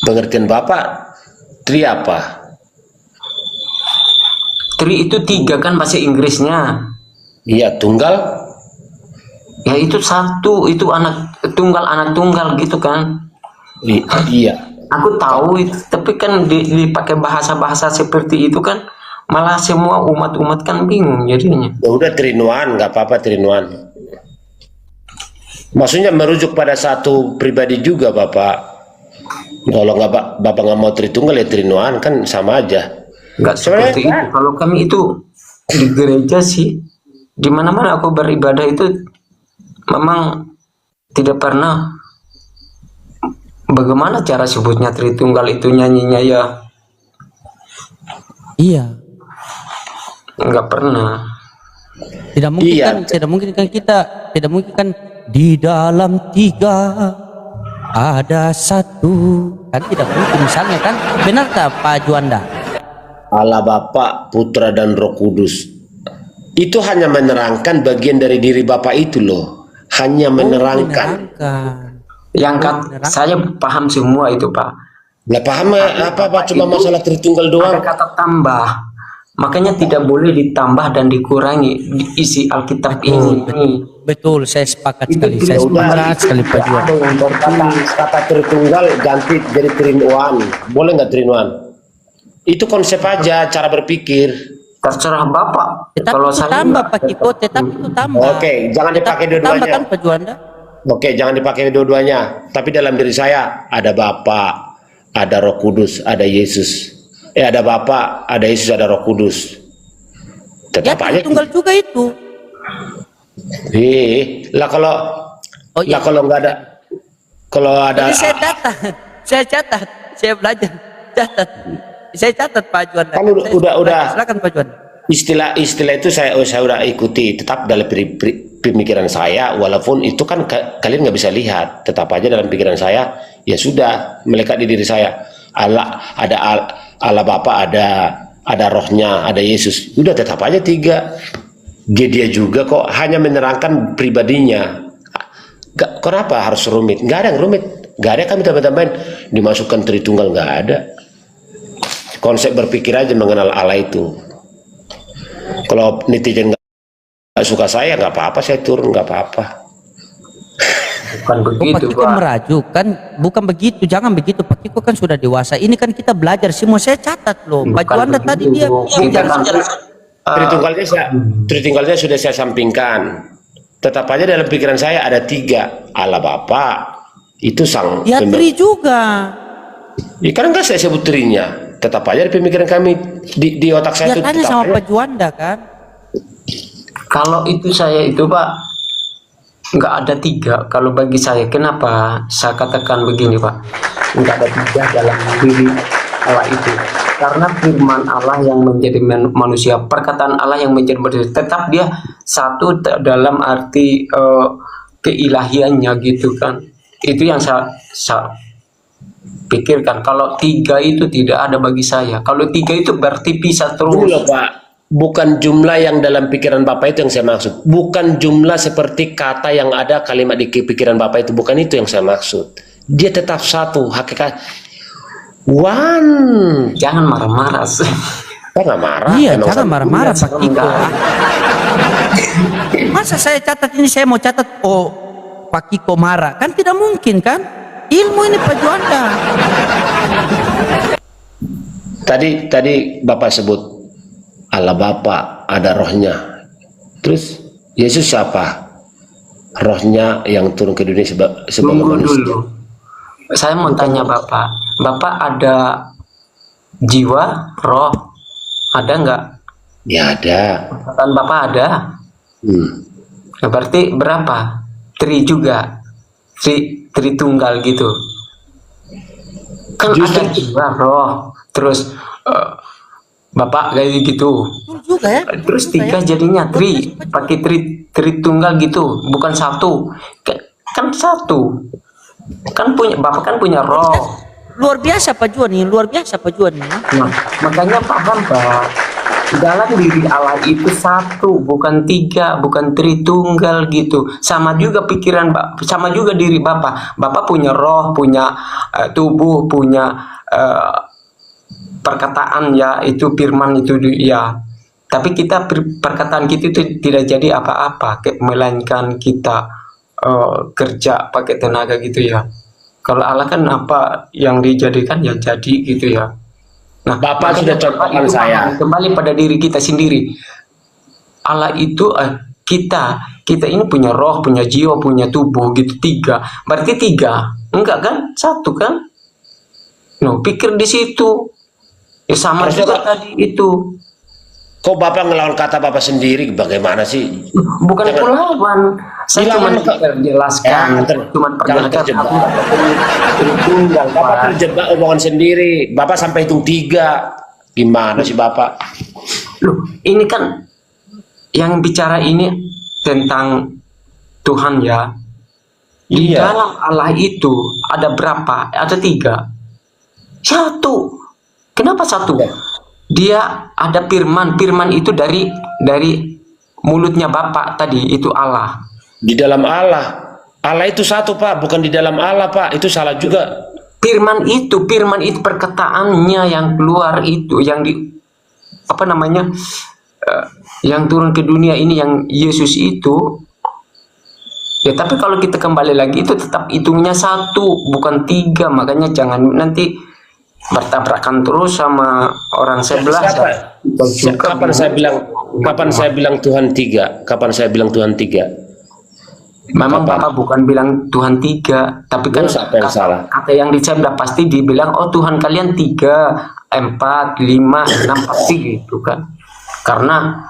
Pengertian Bapak Tri apa? Tri itu 3 kan bahasa Inggrisnya. Iya, tunggal. Ya itu satu, itu anak tunggal gitu kan. Iya. Aku tahu itu, tapi kan dipakai bahasa-bahasa seperti itu kan malah semua umat-umat kan bingung jadinya. Ya udah Trinuan, nggak apa-apa Trinuan. Maksudnya merujuk pada satu pribadi juga, Bapak. Kalau Bapak nggak mau Tritunggal ya Trinuan, kan sama aja. Nggak seperti itu. Kalau kami itu di gereja sih, di mana-mana aku beribadah itu memang tidak pernah. Bagaimana cara sebutnya Tritunggal itu nyanyinya ya? Iya. Nggak pernah. Tidak mungkin Iya. kan, tidak mungkin kan kita, tidak mungkin kan di dalam 3 ada 1. Kan tidak mungkin misalnya kan. Benar tak Pak Juanda? Allah Bapa, Putra dan Roh Kudus. Itu hanya menerangkan bagian dari diri Bapak itu loh. Hanya menerangkan. Saya paham semua itu, Pak. Nggak paham apa cuma Itu masalah Tritunggal doang. ada kata tambah, makanya tidak boleh ditambah dan dikurangi di isi Alkitab ini. Betul, saya sepakat Itu sekali. tidak Saya boleh. sepakat sekali Pak Juan. Ada yang berarti Kata Tritunggal ganti jadi Trin-One. Boleh nggak Trin-One? Itu konsep aja, cara berpikir. terserah Bapak. Tetapi Kalau itu saya tambah Pak Kiko, tetapi itu tambah. Oke, jangan dipakai Tetapi itu tambah dua-duanya. kan Pak Juanda? Oke, jangan dipakai dua-duanya. Tapi dalam diri saya ada Bapa, ada Roh Kudus, ada Yesus. Ada Bapa, ada Yesus, ada Roh Kudus. Ya Tetap aja. tunggal juga itu. Lah kalau Oh iya. lah kalau nggak ada, kalau ada Jadi saya catat, saya belajar, catat. Saya catat Pak Juanda. Kan Saya udah. belajar. Silakan Pak Juanda. istilah itu saya udah ikuti. Tetap dalam pemikiran saya, walaupun itu kan kalian nggak bisa lihat, tetap aja dalam pikiran saya. Ya sudah, melekat di diri saya. Allah Bapa, ada Rohnya, ada Yesus. Udah, tetap aja tiga. Dia juga kok hanya menerangkan pribadinya. Kenapa harus rumit? Nggak ada yang rumit. Nggak ada kami tambah-tambahin dimasukkan Tritunggal, nggak ada. Konsep berpikir aja mengenal Allah itu. Kalau netizen nggak suka saya, nggak apa-apa, saya turun, nggak apa-apa. bukan Pak begitu, Kiko Pak. merajuk kan, bukan begitu, jangan begitu. Pak Kiko kan sudah dewasa. Ini kan kita belajar semua, saya catat loh. Pak Bukan Juanda tadi begitu. dia Kita kan Tritunggalnya sudah saya sampingkan. Tetap aja dalam pikiran saya ada tiga. Allah Bapa itu sang ya tri juga. Ya, kan enggak saya sebut trinya. Tetap aja di pemikiran kami, di otak saya Ya itu tanya tetap sama aja. Pak Juanda kan. kalau itu saya itu Pak nggak ada tiga. Kalau bagi saya, kenapa saya katakan begini Pak? Nggak ada tiga dalam diri Allah itu. Karena firman Allah yang menjadi manusia, perkataan Allah yang menjadi manusia, tetap dia satu dalam arti keilahiannya gitu kan. Itu yang saya pikirkan. Kalau tiga itu tidak ada bagi saya. Kalau tiga itu berarti pisah terus. Dulu loh, Pak. Bukan jumlah yang dalam pikiran Bapak itu yang saya maksud. Bukan jumlah seperti kata yang ada kalimat di pikiran Bapak itu. Bukan itu yang saya maksud. Dia tetap satu. Hakikat. One. Jangan marah-marah. Saya nggak marah. Iya, Emang jangan saya- marah-marah Pak Kiko. Enggak. Masa saya catat ini, saya mau catat, oh Pak Kiko marah. Kan tidak mungkin kan? Ilmu ini Pak Juanda. Tadi Bapak sebut Allah Bapa, ada Rohnya. Terus Yesus siapa? Rohnya yang turun ke dunia sebagai Tunggu manusia. dulu. Saya mau tanya Bapak. Bapak ada jiwa, roh, ada nggak? Ya ada. Kan Bapak ada. Nah, berarti berapa? Tri juga. Tritunggal gitu. Kan Justru- ada jiwa, roh, terus Bapak kayak gitu. Betul juga ya. Terus tiga jadinya pakai tritunggal gitu, bukan satu. Kan satu. Kan punya Bapak kan punya roh. Luar biasa Pak Juan nih, luar biasa Pak Juan nih. Nah, makanya paham Pak, dalam diri Allah itu satu, bukan tiga, bukan tritunggal gitu. Sama juga pikiran Bapak, sama juga diri Bapak. Bapak punya roh, punya tubuh, punya perkataan ya, itu firman itu ya. Tapi kita perkataan kita itu tidak jadi apa-apa, melainkan kita kerja pakai tenaga gitu ya. Kalau Allah kan apa yang dijadikan ya jadi gitu ya. Nah, Bapak makanya sudah contohkan itu saya. kembali pada diri kita sendiri. Allah itu kita ini punya roh, punya jiwa, punya tubuh gitu, tiga. Berarti tiga, enggak kan? Satu kan? No, pikir di situ. Ya sama Harusnya juga Pak- tadi itu. Kok Bapak ngelawan kata Bapak sendiri? Bagaimana sih? Bukan Jangan- pelawan. Saya cuma Dilawan, jelaskan, cuma jangan perjelaskan terjebak. aku nggak ketemu tritunggal, Bapak Pak. terjebak omongan sendiri. Bapak sampai hitung 3. Gimana sih Bapak? Loh, ini kan yang bicara ini tentang Tuhan ya. Di Iya. dalam Allah itu ada berapa? Ada 3. 1. Kenapa 1? Dia ada firman. Firman itu dari mulutnya Bapak tadi, itu Allah. Di dalam Allah. Allah itu satu Pak, bukan di dalam Allah Pak. Itu salah juga. firman itu perkataannya yang keluar itu, yang di apa namanya, yang turun ke dunia ini, yang Yesus itu. Ya, tapi kalau kita kembali lagi itu tetap hitungnya 1 bukan 3, makanya jangan nanti bertabrakan terus sama orang sebelah. Kapan saya bilang Tuhan 3? Kapan saya bilang Tuhan 3? Memang Bapak bukan bilang Tuhan 3, tapi kan siapa yang salah? kata yang dicabda pasti dibilang, oh Tuhan kalian 3, 4, 5, 6 pasti gitu kan. Karena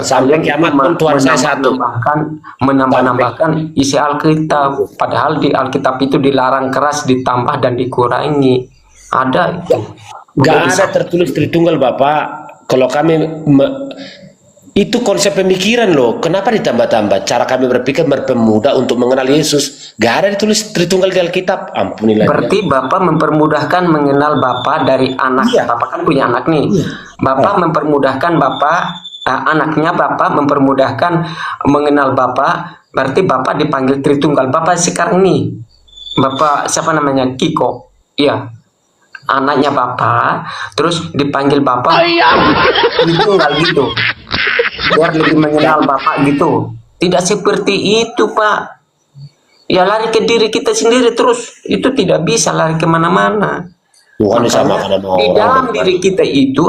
sampai kiamat pun Tuhan saya 1. Menambah-nambahkan isi Alkitab, padahal di Alkitab itu dilarang keras, ditambah dan dikurangi. Ada itu. Gak ada tertulis Tritunggal Bapak. Kalau kami itu konsep pemikiran loh. Kenapa ditambah-tambah? Cara kami berpikir berpemudah untuk mengenal Yesus. Gak ada ditulis Tritunggal di Alkitab. Ampunilah. Berarti Bapak mempermudahkan mengenal Bapak dari anak. Iya. Bapak kan punya anak nih. Bapak mempermudahkan Bapak, anaknya Bapak mempermudahkan mengenal Bapak. Berarti Bapak dipanggil Tritunggal. Bapak sekarang ini, Bapak siapa namanya? Kiko. Iya. Anaknya Bapak, terus dipanggil Bapak Tritunggal gitu. Biar lebih mengenal Bapak gitu. Tidak seperti itu, Pak. Ya lari ke diri kita sendiri terus. Itu tidak bisa lari kemana-mana. Tuhan disamakan sama Di orang. dalam diri kita itu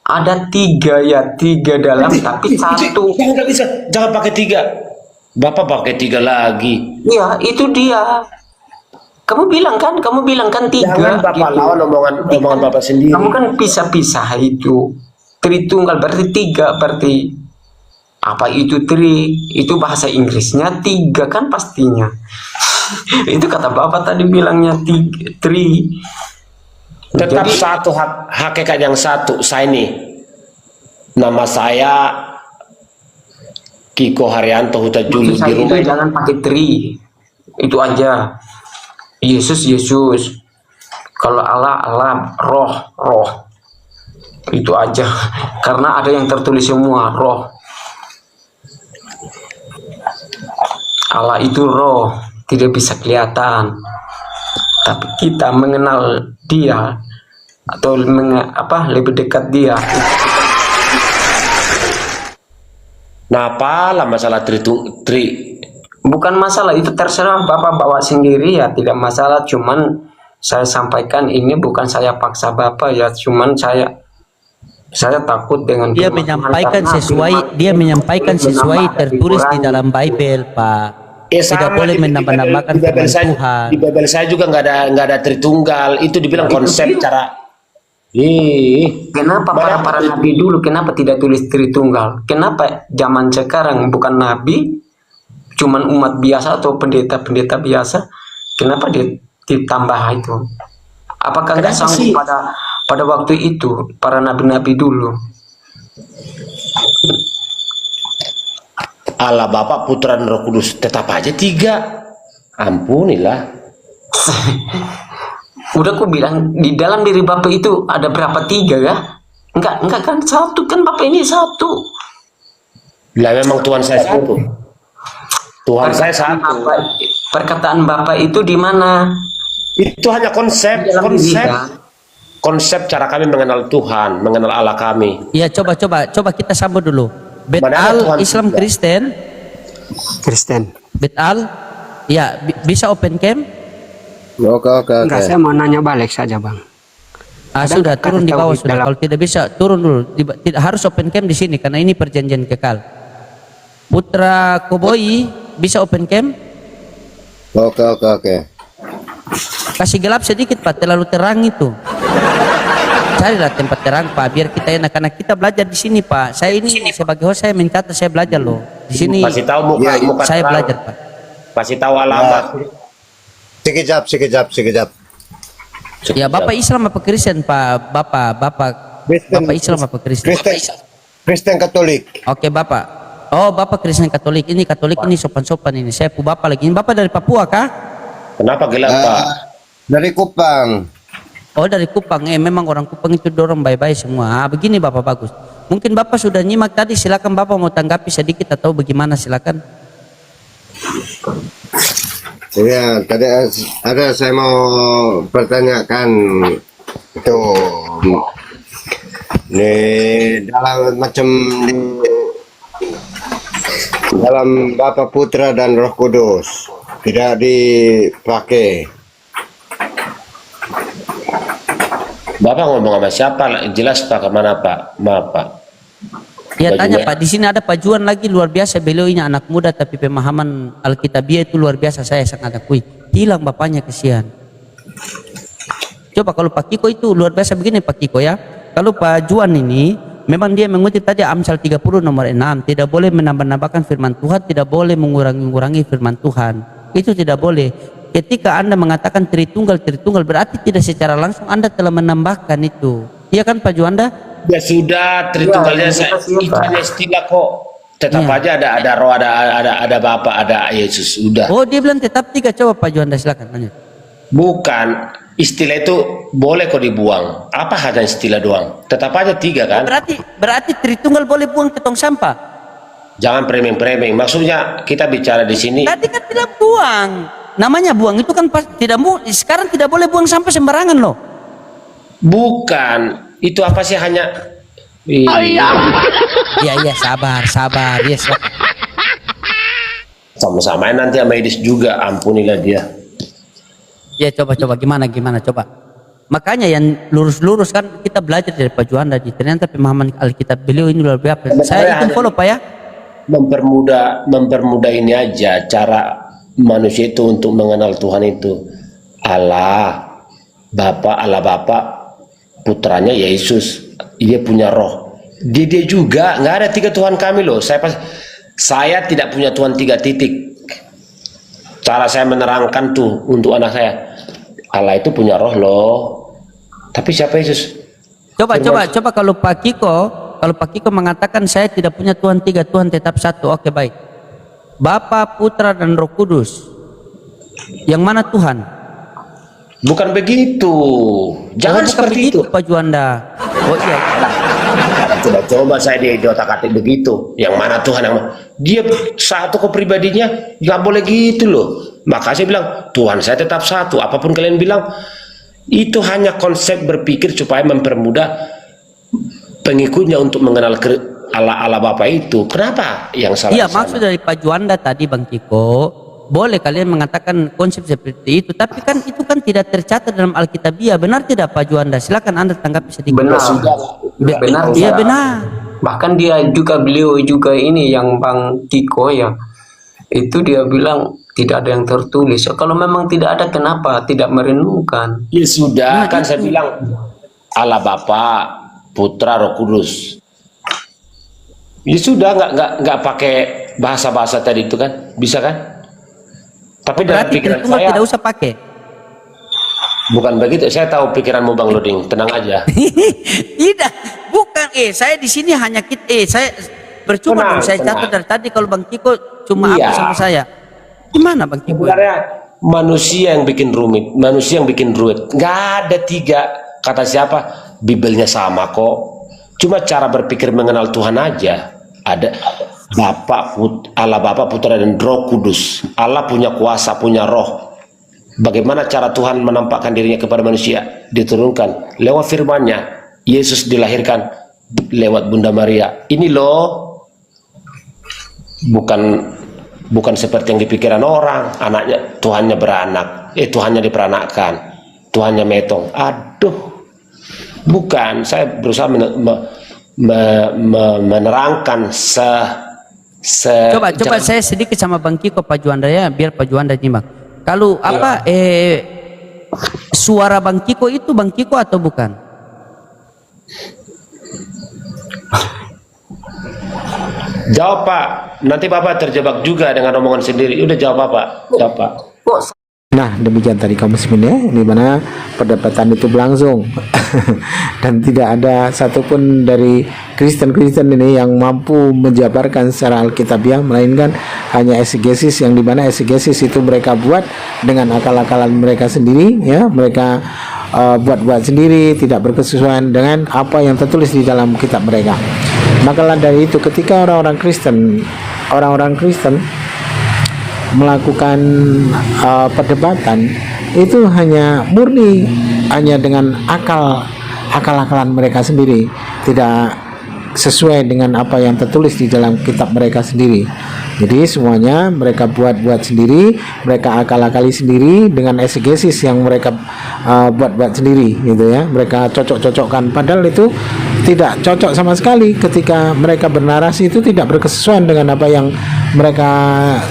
ada 3 ya, 3 dalam tapi 1. Jangan bisa, jangan pakai 3. Bapak pakai 3 lagi. Ya itu dia. Kamu bilang kan 3. Jangan Bapak gitu. lawan omongan Bapak sendiri. Kamu kan pisah-pisah itu. Tritunggal berarti 3, berarti apa itu itu bahasa Inggrisnya 3 kan pastinya. Itu kata Bapak tadi bilangnya 3. Tetap satu hakikat yang satu. Saya ini nama saya Kiko Haryanto Huta Juli di rumah. Jangan pakai itu aja. Yesus. Kalau Allah, roh. Itu aja. Karena ada yang tertulis semua, roh. Allah itu roh, tidak bisa kelihatan. Tapi kita mengenal dia atau lebih dekat dia. Nah, apalah masalah Bukan masalah, itu terserah Bapak bawa sendiri ya, tidak masalah. Cuman saya sampaikan ini bukan saya paksa Bapak ya, cuman saya takut dengan Dia menyampaikan sesuai tertulis di dalam Bible, Pak. Tidak boleh menambah-nambahkan firman Tuhan. Di Bible saya juga nggak ada Tritunggal. Itu dibilang konsep cara. Kenapa para nabi dulu kenapa tidak tulis Tritunggal? Kenapa zaman sekarang bukan nabi, cuman umat biasa atau pendeta-pendeta biasa? Kenapa ditambah itu? Apakah nggak sanggup pada waktu itu para nabi-nabi dulu? Allah Bapa, Putra dan Roh Kudus tetap aja 3. Ampunilah. Udah aku bilang di dalam diri Bapak itu ada berapa 3 ya? Enggak kan 1 kan, Bapak ini 1. Lah memang Tuhan saya 1. Tuhan saya 1. Perkataan Bapak itu di mana? Itu hanya konsep cara kami mengenal Tuhan, mengenal Allah kami. Ya, coba kita sambut dulu. Padahal Betal Tuhan Islam juga. Kristen. Betal. Ya, bisa open cam? Oke. Enggak, saya mau nanya balik saja, Bang. Sudah turun di bawah sudah. dalam- Kalau tidak bisa turun dulu. Tidak harus open cam di sini karena ini perjanjian kekal. Putra Koboi bisa open cam? Oke. Kasih gelap sedikit Pak, terlalu terang itu. Carilah tempat terang Pak, biar kita enak karena kita belajar di sini Pak. Saya ini sebagai host saya mencatat saya belajar loh. Di sini Kasih tahu muka saya terang. belajar Pak. Kasih tahu alamat. Sekejap. Ya Bapak Islam apa Kristen Pak? Bapak Islam apa Kristen? Kristen Katolik. Oke Bapak. Oh Bapak Kristen Katolik. Ini Katolik ini sopan-sopan ini. Saya Bapak lagi. Ini Bapak dari Papua kah? Kenapa gelap Pak? Dari Kupang. Oh dari Kupang. Memang orang Kupang itu dorong baik-baik semua. Begini Bapak bagus. Mungkin Bapak sudah nyimak tadi. Silakan Bapak mau tanggapi sedikit atau bagaimana silakan. Ya, tadi ada saya mau pertanyakan itu di dalam macam di dalam Bapa, Putra dan Roh Kudus tidak dipakai. Bapak ngomong sama siapa? Jelas Pak, kemana Pak? Maaf Pak. Ya Bajunya. tanya Pak, di sini ada Pak Juan lagi luar biasa, beliau ini anak muda tapi pemahaman Alkitabiah itu luar biasa, saya sangat akui. Hilang bapaknya, kesian. Coba kalau Pak Kiko itu luar biasa begini Pak Kiko ya. Kalau Pak Juan ini memang dia mengutip tadi Amsal 30 nomor 6, tidak boleh menambah-nambahkan firman Tuhan, tidak boleh mengurangi firman Tuhan. Itu tidak boleh. Ketika Anda mengatakan Tritunggal berarti tidak secara langsung Anda telah menambahkan itu. Iya kan Pak Juanda? Ya sudah, Tritunggalnya itu hanya istilah kok. Tetap aja ada roh, ada Bapa, ada Yesus, sudah. Oh, dia bilang tetap 3. Coba Pak Juanda silakan lanjut. Bukan, istilah itu boleh kok dibuang. Apa hanya istilah doang? Tetap aja 3 kan? Berarti Tritunggal boleh buang ke tong sampah. Jangan preming-preming. Maksudnya kita bicara di sini. Tadi kan tidak buang. Namanya buang itu kan sekarang tidak boleh buang sampah sembarangan loh. Bukan, itu apa sih hanya. Iya sabar, yes. Sama-samain nanti sama Edis juga, ampunilah dia. Ya coba gimana coba. Makanya yang lurus kan kita belajar dari Pak Juanda. Ternyata pemahaman Alkitab beliau ini luar biasa. Saya itu follow Pak ya. Mempermudah ini aja cara manusia itu untuk mengenal Tuhan itu. Allah Bapa, putranya Yesus, dia punya roh. Dia juga nggak ada 3 Tuhan kami loh. Saya tidak punya Tuhan 3 titik. Cara saya menerangkan tuh untuk anak saya, Allah itu punya roh loh. Tapi siapa Yesus? Coba kalau Pak Kiko mengatakan saya tidak punya Tuhan 3, Tuhan tetap satu. Oke, baik. Bapa, Putra dan Roh Kudus. Yang mana Tuhan? Bukan begitu. Jangan seperti itu Pak Juanda. Oh iya. Coba saya di otak-atik begitu. Yang mana Tuhan, yang mana? Dia satu kepribadinya, nggak boleh gitu loh. Maka saya bilang Tuhan saya tetap satu. Apapun kalian bilang, itu hanya konsep berpikir supaya mempermudah pengikutnya untuk mengenal Allah Bapa itu. Kenapa yang salah? Iya, maksud dari Pak Juanda tadi Bang Kiko, boleh kalian mengatakan konsep seperti itu, tapi kan itu kan tidak tercatat dalam Alkitabiah. Benar tidak Pak Juanda? Silakan Anda tanggapi sedikit. Benar. Benar. Iya benar. Bahkan beliau juga ini yang Bang Kiko ya, itu dia bilang tidak ada yang tertulis. Kalau memang tidak ada, kenapa tidak merenungkan? Ya sudah, kan saya bilang Allah Bapa, Putra, Roh Kudus. Ya sudah, nggak pakai bahasa tadi itu kan, bisa kan? Tapi dalam pikiran saya tidak usah pakai. Bukan begitu. Saya tahu pikiranmu Bang Loding, tenang aja. Tidak, bukan. Saya di sini hanya saya percuma dong. Saya catat dari tadi kalau Bang Kiko cuma apa sama saya. Gimana Bang Kiko? Sebenarnya manusia yang bikin rumit, manusia yang bikin ruwet. Nggak ada 3. Kata siapa? Bibelnya sama kok. Cuma cara berpikir mengenal Tuhan aja. Ada Allah Bapa, Putra dan Roh Kudus. Allah punya kuasa, punya roh. Bagaimana cara Tuhan menampakkan dirinya kepada manusia? Diturunkan lewat firman-Nya. Yesus dilahirkan lewat Bunda Maria. Ini loh, bukan seperti yang dipikiran orang. Anaknya Tuhannya beranak, Tuhannya diperanakkan, Tuhannya metong. Aduh, bukan. Saya berusaha menerangkan coba saya sedikit sama Bang Kiko Pak Juanda ya, biar Pak Juanda nyimak. Kalau suara Bang Kiko itu Bang Kiko atau bukan? Jawab Pak. Nanti Bapak terjebak juga dengan omongan sendiri. Udah jawab Pak. Jawab Pak. Nah, demikian tadi kaum muslimin ya, di mana perdebatan itu berlangsung dan tidak ada satupun dari Kristen ini yang mampu menjabarkan secara Alkitabiah, melainkan hanya eksegesis yang dimana eksegesis itu mereka buat dengan akal-akalan mereka sendiri ya, mereka buat-buat sendiri, tidak berkesesuaian dengan apa yang tertulis di dalam kitab mereka. Maka dari itu ketika orang-orang Kristen melakukan perdebatan itu hanya murni hanya dengan akal-akalan mereka sendiri, tidak sesuai dengan apa yang tertulis di dalam kitab mereka sendiri. Jadi semuanya mereka buat sendiri, mereka akal-akali sendiri dengan exegesis yang mereka buat sendiri gitu ya. Mereka cocok-cocokkan, padahal itu tidak cocok sama sekali. Ketika mereka bernarasi itu tidak berkesesuaian dengan apa yang mereka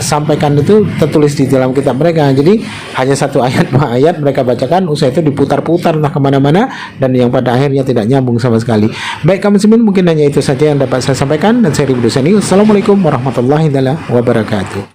sampaikan itu tertulis di dalam kitab mereka. Jadi hanya satu ayat, dua ayat mereka bacakan, usai itu diputar-putar entah kemana-mana, dan yang pada akhirnya tidak nyambung sama sekali. Baik kaum muslimin, mungkin hanya itu saja yang dapat saya sampaikan, dan saya Ridho Dosani. Assalamualaikum warahmatullahi wabarakatuh.